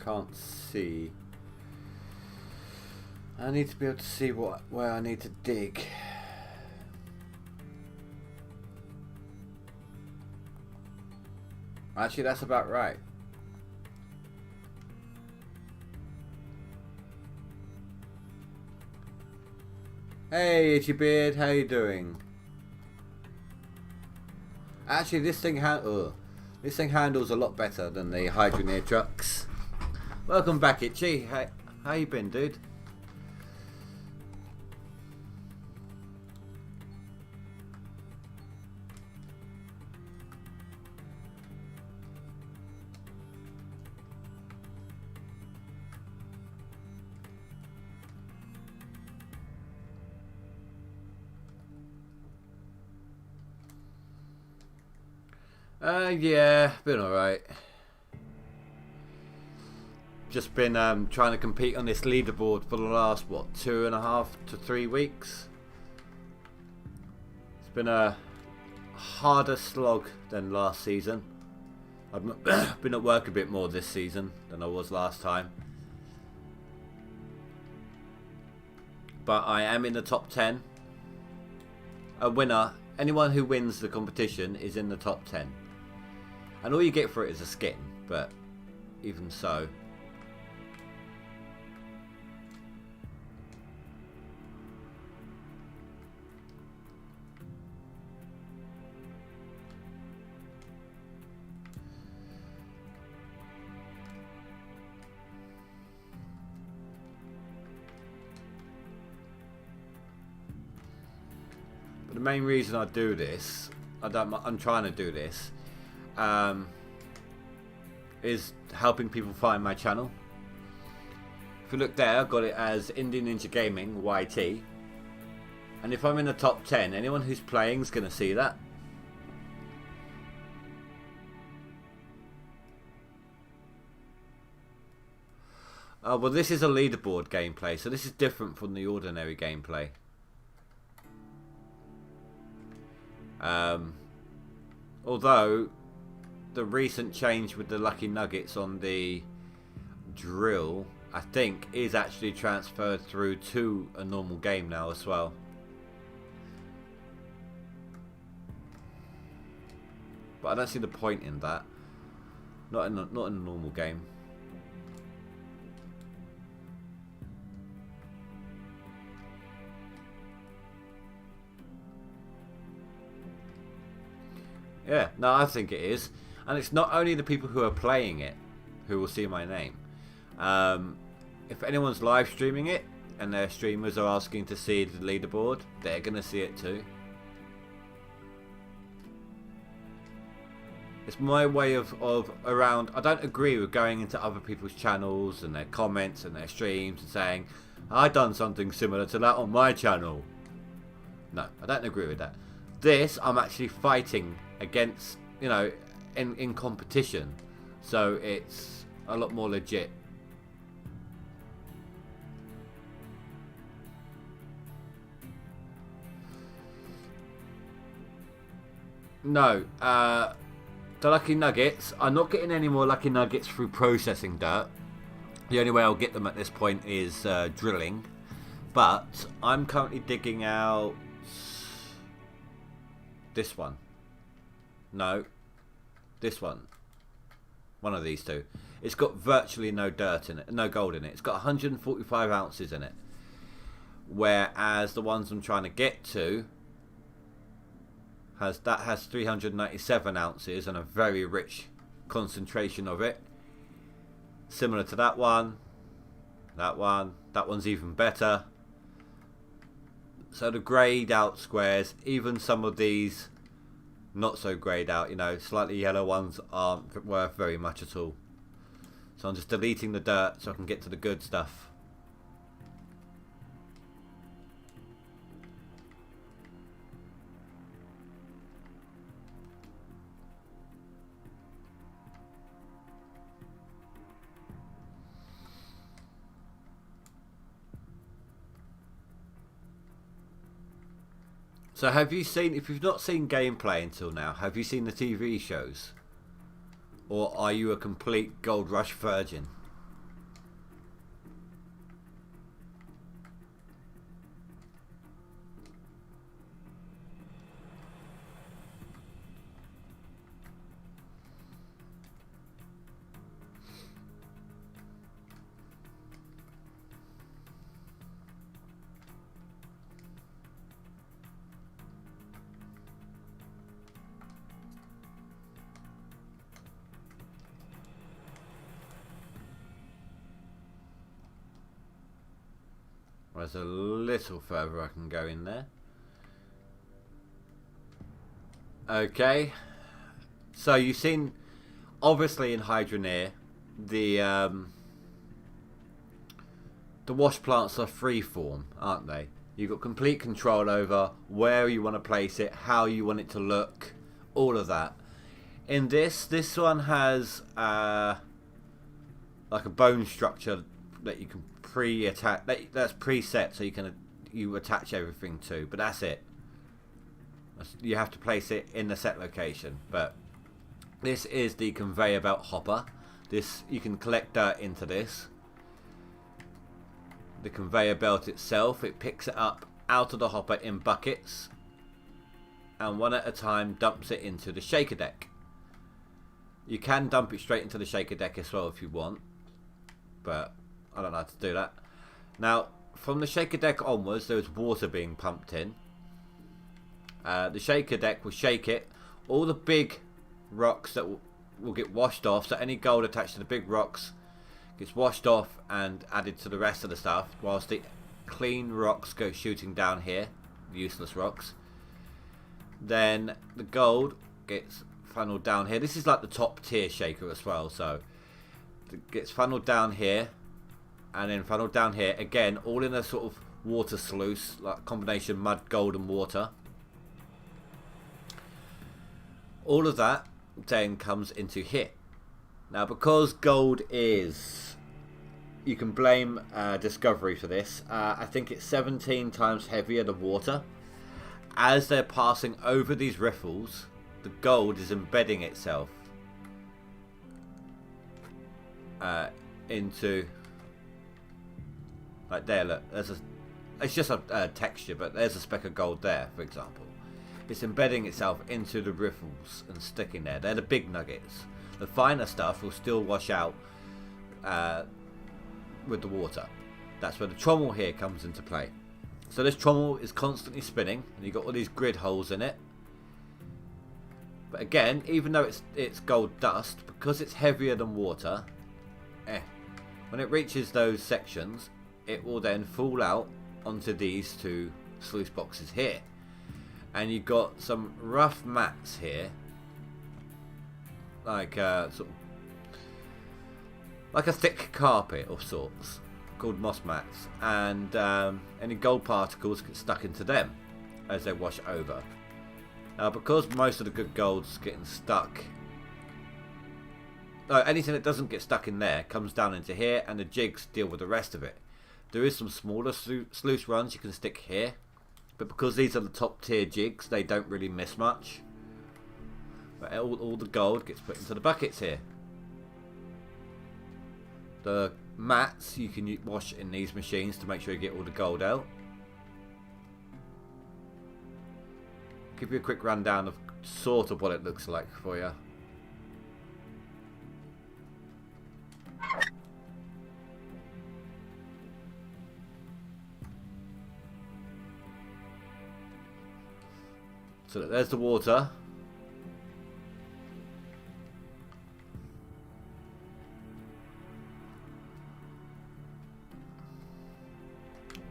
Can't see. I need to be able to see where I need to dig. Actually, that's about right. Hey, Itchy Beard, how you doing? Actually, this thing handles a lot better than the Hydroneer trucks. Welcome back, Itchy. Hey, how you been, dude? Yeah, been alright. just been trying to compete on this leaderboard for the last, what, 2.5 to 3 weeks. It's been a harder slog than last season. I've been at work a bit more this season than I was last time. But I am in the top 10. A winner, anyone who wins the competition is in the top 10. And all you get for it is a skin, but even so. But the main reason I do this, I'm trying to do this, is helping people find my channel. If you look there, I've got it as Indie Ninja Gaming YT, and if I'm in the top 10, anyone who's playing is going to see that. Well, this is a leaderboard gameplay, so this is different from the ordinary gameplay. Although the recent change with the lucky nuggets on the drill, I think, is actually transferred through to a normal game now as well. But I don't see the point in that. Not in a normal game. Yeah, no, I think it is. And it's not only the people who are playing it who will see my name. If anyone's live streaming it and their streamers are asking to see the leaderboard, they're going to see it too. It's my way of around. I don't agree with going into other people's channels and their comments and their streams and saying, I done something similar to that on my channel. No, I don't agree with that. This, I'm actually fighting against, you know, in competition, so it's a lot more legit. No, the lucky nuggets, I'm not getting any more lucky nuggets through processing dirt. The only way I'll get them at this point is drilling, but I'm currently digging out this one. No, this one. One of these two. It's got virtually no dirt in it, no gold in it. It's got 145 ounces in it. Whereas the ones I'm trying to get to has 397 ounces and a very rich concentration of it. Similar to that one. That one's even better. So the greyed out squares, even some of these not so greyed out, you know, slightly yellow ones aren't worth very much at all. So I'm just deleting the dirt so I can get to the good stuff. So have you seen, if you've not seen gameplay until now, have you seen the TV shows? Or are you a complete GoldRush virgin? There's a little further I can go in there. Okay. So you've seen, obviously in Hydroneer, the wash plants are freeform, aren't they? You've got complete control over where you want to place it, how you want it to look, all of that. In this one has like a bone structure that you can pre-attach. That's preset, so you attach everything to. But that's it. You have to place it in the set location. But this is the conveyor belt hopper. This, you can collect dirt into this. The conveyor belt itself, it picks it up out of the hopper in buckets, and one at a time dumps it into the shaker deck. You can dump it straight into the shaker deck as well if you want, but I don't know how to do that. Now, from the shaker deck onwards, there's water being pumped in. The shaker deck will shake it. All the big rocks that will get washed off, so any gold attached to the big rocks gets washed off and added to the rest of the stuff, whilst the clean rocks go shooting down here, the useless rocks. Then the gold gets funneled down here. This is like the top tier shaker as well, so it gets funneled down here and then funneled down here again, all in a sort of water sluice, like combination mud, gold and water. All of that then comes into here. Now, because gold is, you can blame Discovery for this. I think it's 17 times heavier than water. As they're passing over these riffles, the gold is embedding itself into, like there, look, it's just a texture, but there's a speck of gold there, for example. It's embedding itself into the riffles and sticking there. They're the big nuggets. The finer stuff will still wash out with the water. That's where the trommel here comes into play. So this trommel is constantly spinning, and you've got all these grid holes in it. But again, even though it's gold dust, because it's heavier than water, when it reaches those sections, it will then fall out onto these two sluice boxes here. And you've got some rough mats here, like sort of like a thick carpet of sorts, called moss mats, and any gold particles get stuck into them as they wash over. Now, because most of the good gold's getting stuck, anything that doesn't get stuck in there comes down into here, and the jigs deal with the rest of it. There is some smaller sluice runs you can stick here, but because these are the top tier jigs, they don't really miss much. But all the gold gets put into the buckets here. The mats you can wash in these machines to make sure you get all the gold out. Give you a quick rundown of sort of what it looks like for you. So there's the water.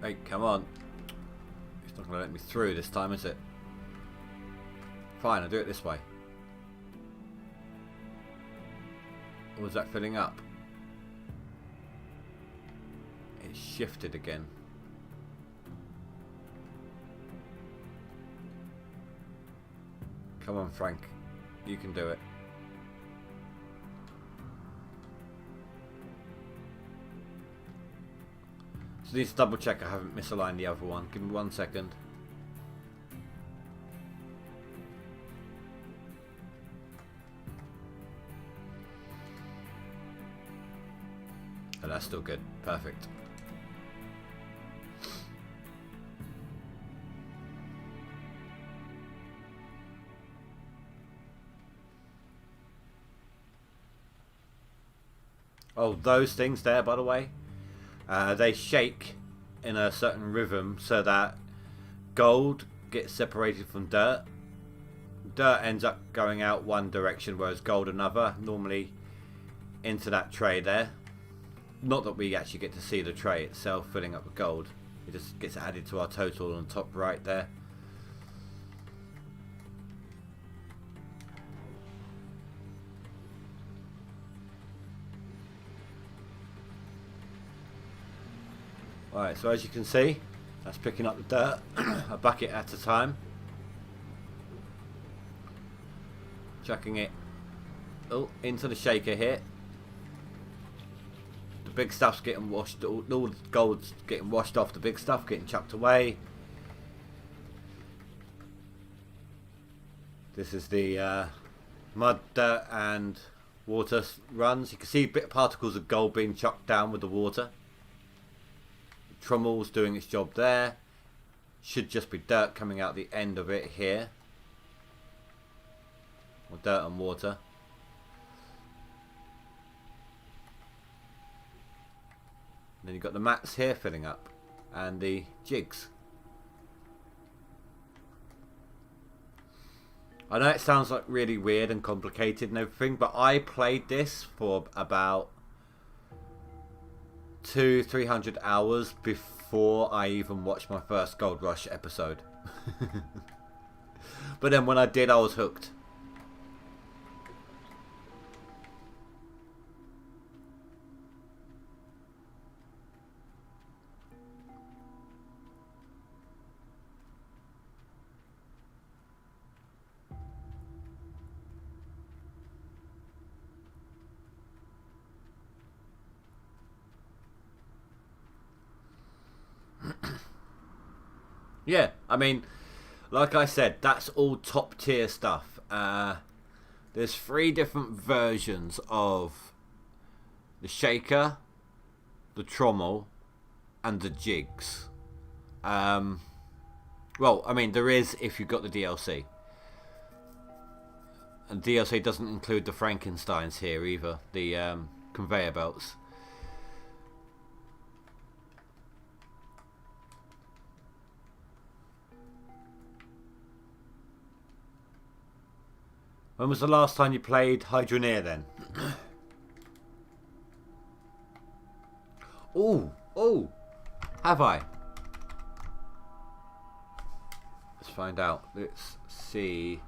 Hey, come on. It's not going to let me through this time, is it? Fine, I'll do it this way. Or was that filling up? It shifted again. Come on, Frank. You can do it. So need to double check I haven't misaligned the other one. Give me 1 second. Oh, that's still good. Perfect. Oh, those things there, by the way, they shake in a certain rhythm so that gold gets separated from dirt. Dirt ends up going out one direction, whereas gold another, normally into that tray there. Not that we actually get to see the tray itself filling up with gold. It just gets added to our total on the top right there. Alright, so as you can see, that's picking up the dirt, a bucket at a time. Chucking it into the shaker here. big stuff's getting washed, all the gold's getting washed off, the big stuff getting chucked away. This is the mud, dirt and water runs. You can see bit of particles of gold being chucked down with the water. The trommel's doing its job there. Should just be dirt coming out the end of it here. Or dirt and water. Then you've got the mats here filling up. And the jigs. I know it sounds like really weird and complicated and everything, but I played this for about 200-300 hours before I even watched my first GoldRush episode. But then when I did, I was hooked. Yeah, I mean, like I said, that's all top tier stuff. There's 3 different versions of the shaker, the trommel, and the jigs. Well, I mean, there is if you've got the DLC. And DLC doesn't include the Frankensteins here either, the conveyor belts. When was the last time you played Hydroneer then? Oh, have I? Let's find out. Let's see.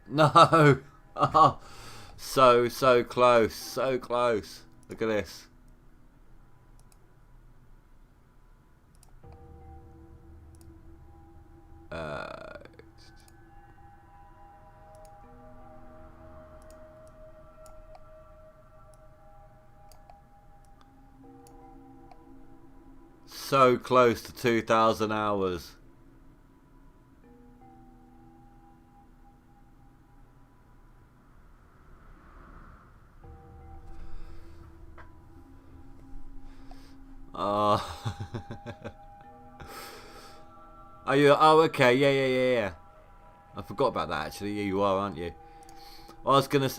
No! Oh, so close, so close. Look at this. So close to 2,000 hours. Oh. Are you? Oh, okay. Yeah. I forgot about that. Actually, yeah, you are, aren't you? I was gonna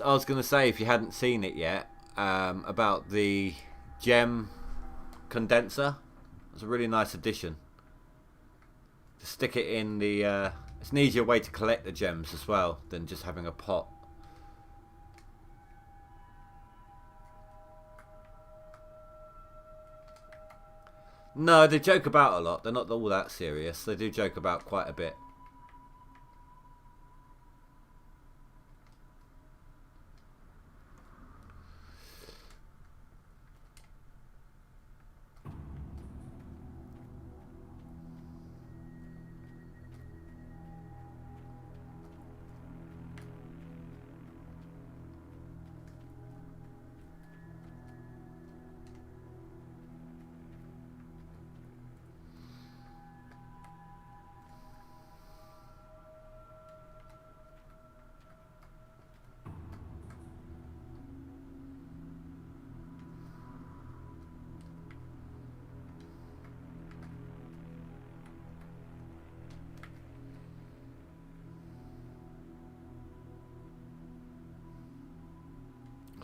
say, if you hadn't seen it yet, about the gem condenser. It's a really nice addition. To stick it in the... it's an easier way to collect the gems as well than just having a pot. No, they joke about a lot. They're not all that serious. They do joke about quite a bit.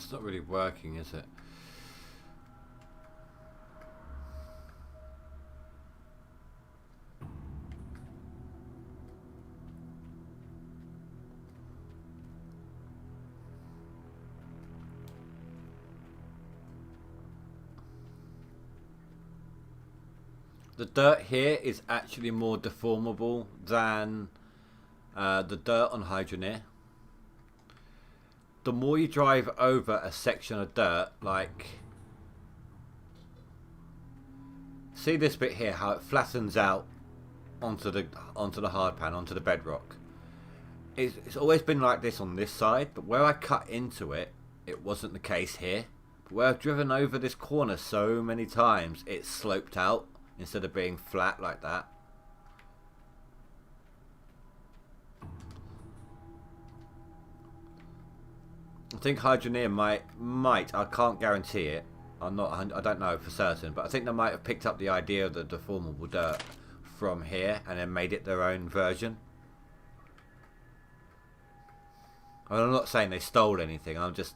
It's not really working, is it? The dirt here is actually more deformable than the dirt on Hydroneer. The more you drive over a section of dirt, like, see this bit here, how it flattens out onto the hard pan, onto the bedrock. It's always been like this on this side, but where I cut into it, it wasn't the case here. But where I've driven over this corner so many times, it's sloped out instead of being flat like that. I think Hydroneer might, I can't guarantee it. I don't know for certain, but I think they might have picked up the idea of the deformable dirt from here and then made it their own version. I'm not saying they stole anything, I'm just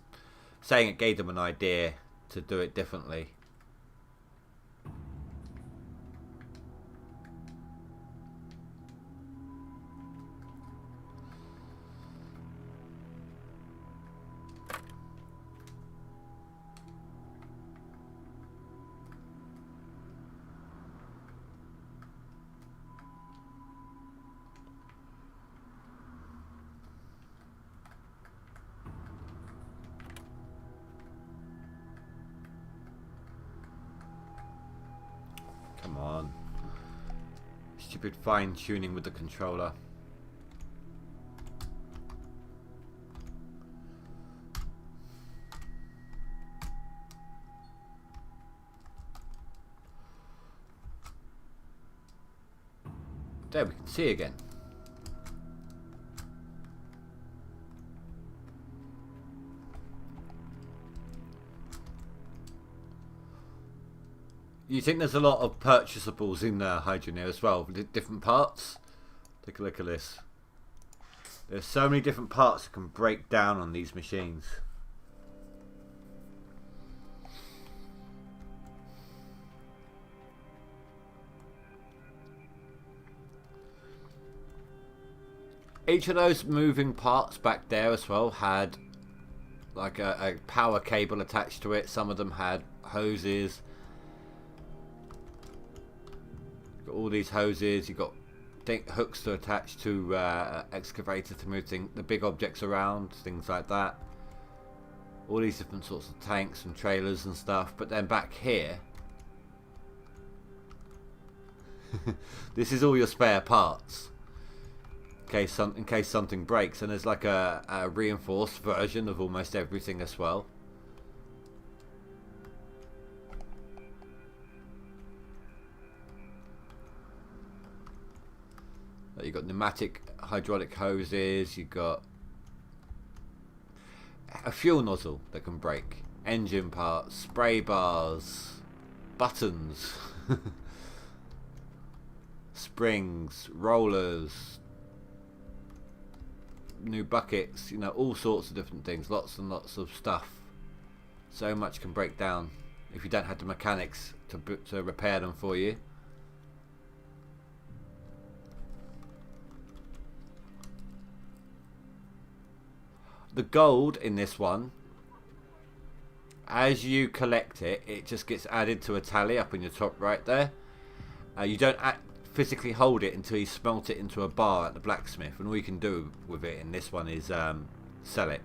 saying it gave them an idea to do it differently. Come on. Stupid fine tuning with the controller. There, we can see again. You think there's a lot of purchasables in Hydroneer as well, different parts? Take a look at this. There's so many different parts that can break down on these machines. Each of those moving parts back there as well had like a power cable attached to it. Some of them had hoses. Got all these hoses. You've got hooks to attach to excavator to move the big objects around, things like that. All these different sorts of tanks and trailers and stuff. But then back here, this is all your spare parts. In case something breaks, and there's like a reinforced version of almost everything as well. You've got pneumatic hydraulic hoses, you've got a fuel nozzle that can break, engine parts, spray bars, buttons, springs, rollers, new buckets, you know, all sorts of different things, lots and lots of stuff. So much can break down if you don't have the mechanics to repair them for you. The gold in this one, as you collect it, it just gets added to a tally up in your top right there. You don't physically hold it until you smelt it into a bar at the blacksmith, and all you can do with it in this one is sell it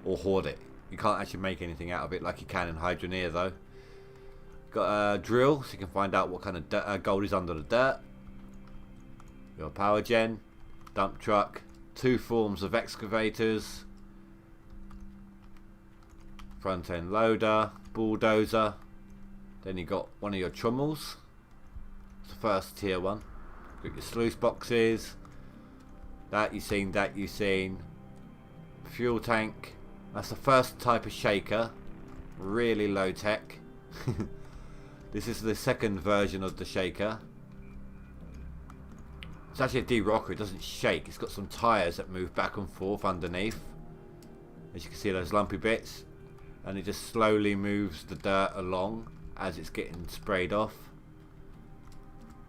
or hoard it. You can't actually make anything out of it like you can in Hydroneer though. Got a drill so you can find out what kind of gold is under the dirt. Your power gen, dump truck, 2 forms of excavators, front end loader, bulldozer. Then you got one of your trommels. The first tier one. Got your sluice boxes. That you've seen. Fuel tank. That's the first type of shaker. Really low tech. This is the second version of the shaker. It's actually a de-rocker. It doesn't shake. It's got some tyres that move back and forth underneath. As you can see, those lumpy bits. And it just slowly moves the dirt along as it's getting sprayed off.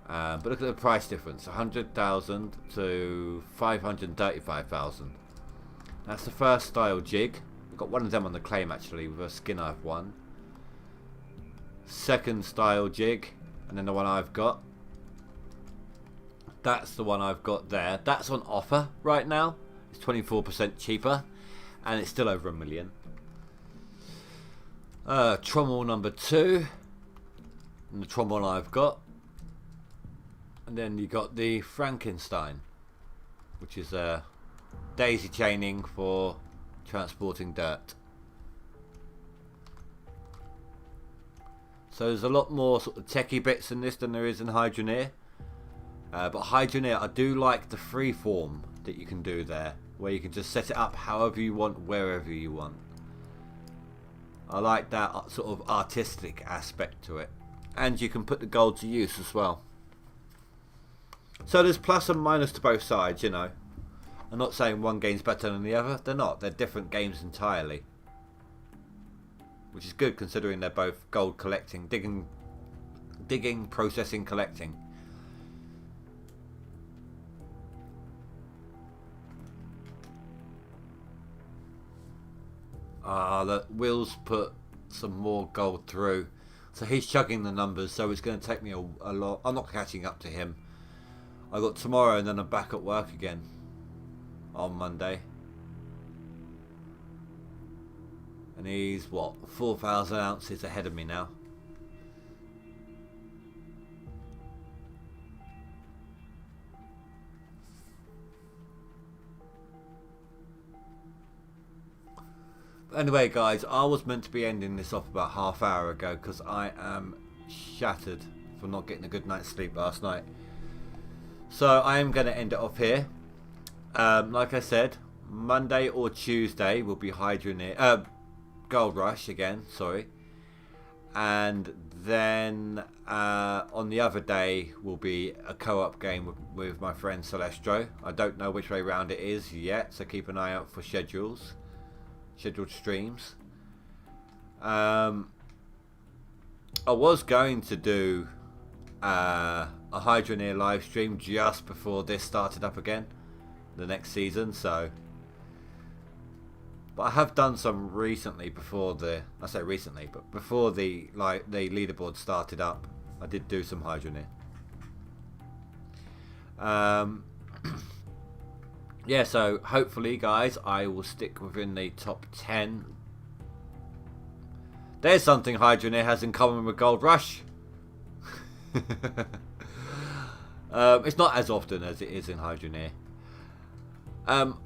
But look at the price difference, 100,000 to 535,000. That's the first style jig. I've got one of them on the claim actually with a skin I've won. Second style jig, and then the one I've got. That's the one I've got there. That's on offer right now. It's 24% cheaper, and it's still over $1 million. Trommel number 2, and the trommel I've got. And then you got the Frankenstein, which is daisy chaining for transporting dirt. So there's a lot more sort of techie bits in this than there is in Hydroneer. But Hydroneer, I do like the freeform that you can do there, where you can just set it up however you want, wherever you want. I like that sort of artistic aspect to it. And you can put the gold to use as well. So there's plus and minus to both sides, you know. I'm not saying one game's better than the other. They're not. They're different games entirely. Which is good considering they're both gold collecting, digging, processing, collecting. The Will's put some more gold through. So he's chugging the numbers, so it's going to take me a lot. I'm not catching up to him. I got tomorrow and then I'm back at work again on Monday. And he's, what, 4,000 ounces ahead of me now. Anyway guys, I was meant to be ending this off about half hour ago because I am shattered for not getting a good night's sleep last night. So I am going to end it off here. Like I said, Monday or Tuesday will be GoldRush again, sorry. And then on the other day will be a co-op game with my friend Celestro. I don't know which way round it is yet, so keep an eye out for scheduled streams. I was going to do a Hydroneer live stream just before this started up again, the next season, so, but I have done some recently before the, I say recently, but before the leaderboard started up, I did do some Hydroneer. Yeah, so hopefully guys I will stick within the top 10. There's something Hydroneer has in common with GoldRush. It's not as often as it is in Hydroneer. I'm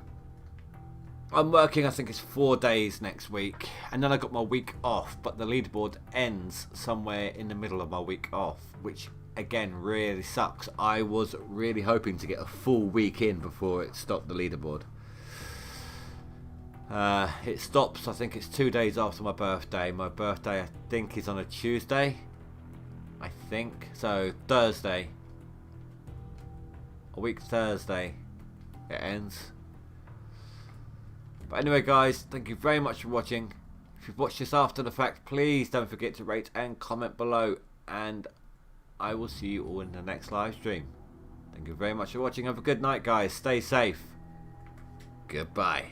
working, I think it's 4 days next week, and then I got my week off, but the leaderboard ends somewhere in the middle of my week off, which again really sucks. I was really hoping to get a full week in before it stopped the leaderboard. It stops, I think it's 2 days after my birthday. My birthday I think is on a Tuesday, I think, so Thursday, a week Thursday it ends. But anyway guys, thank you very much for watching. If you've watched this after the fact, please don't forget to rate and comment below, and I will see you all in the next live stream. Thank you very much for watching. Have a good night guys. Stay safe. Goodbye.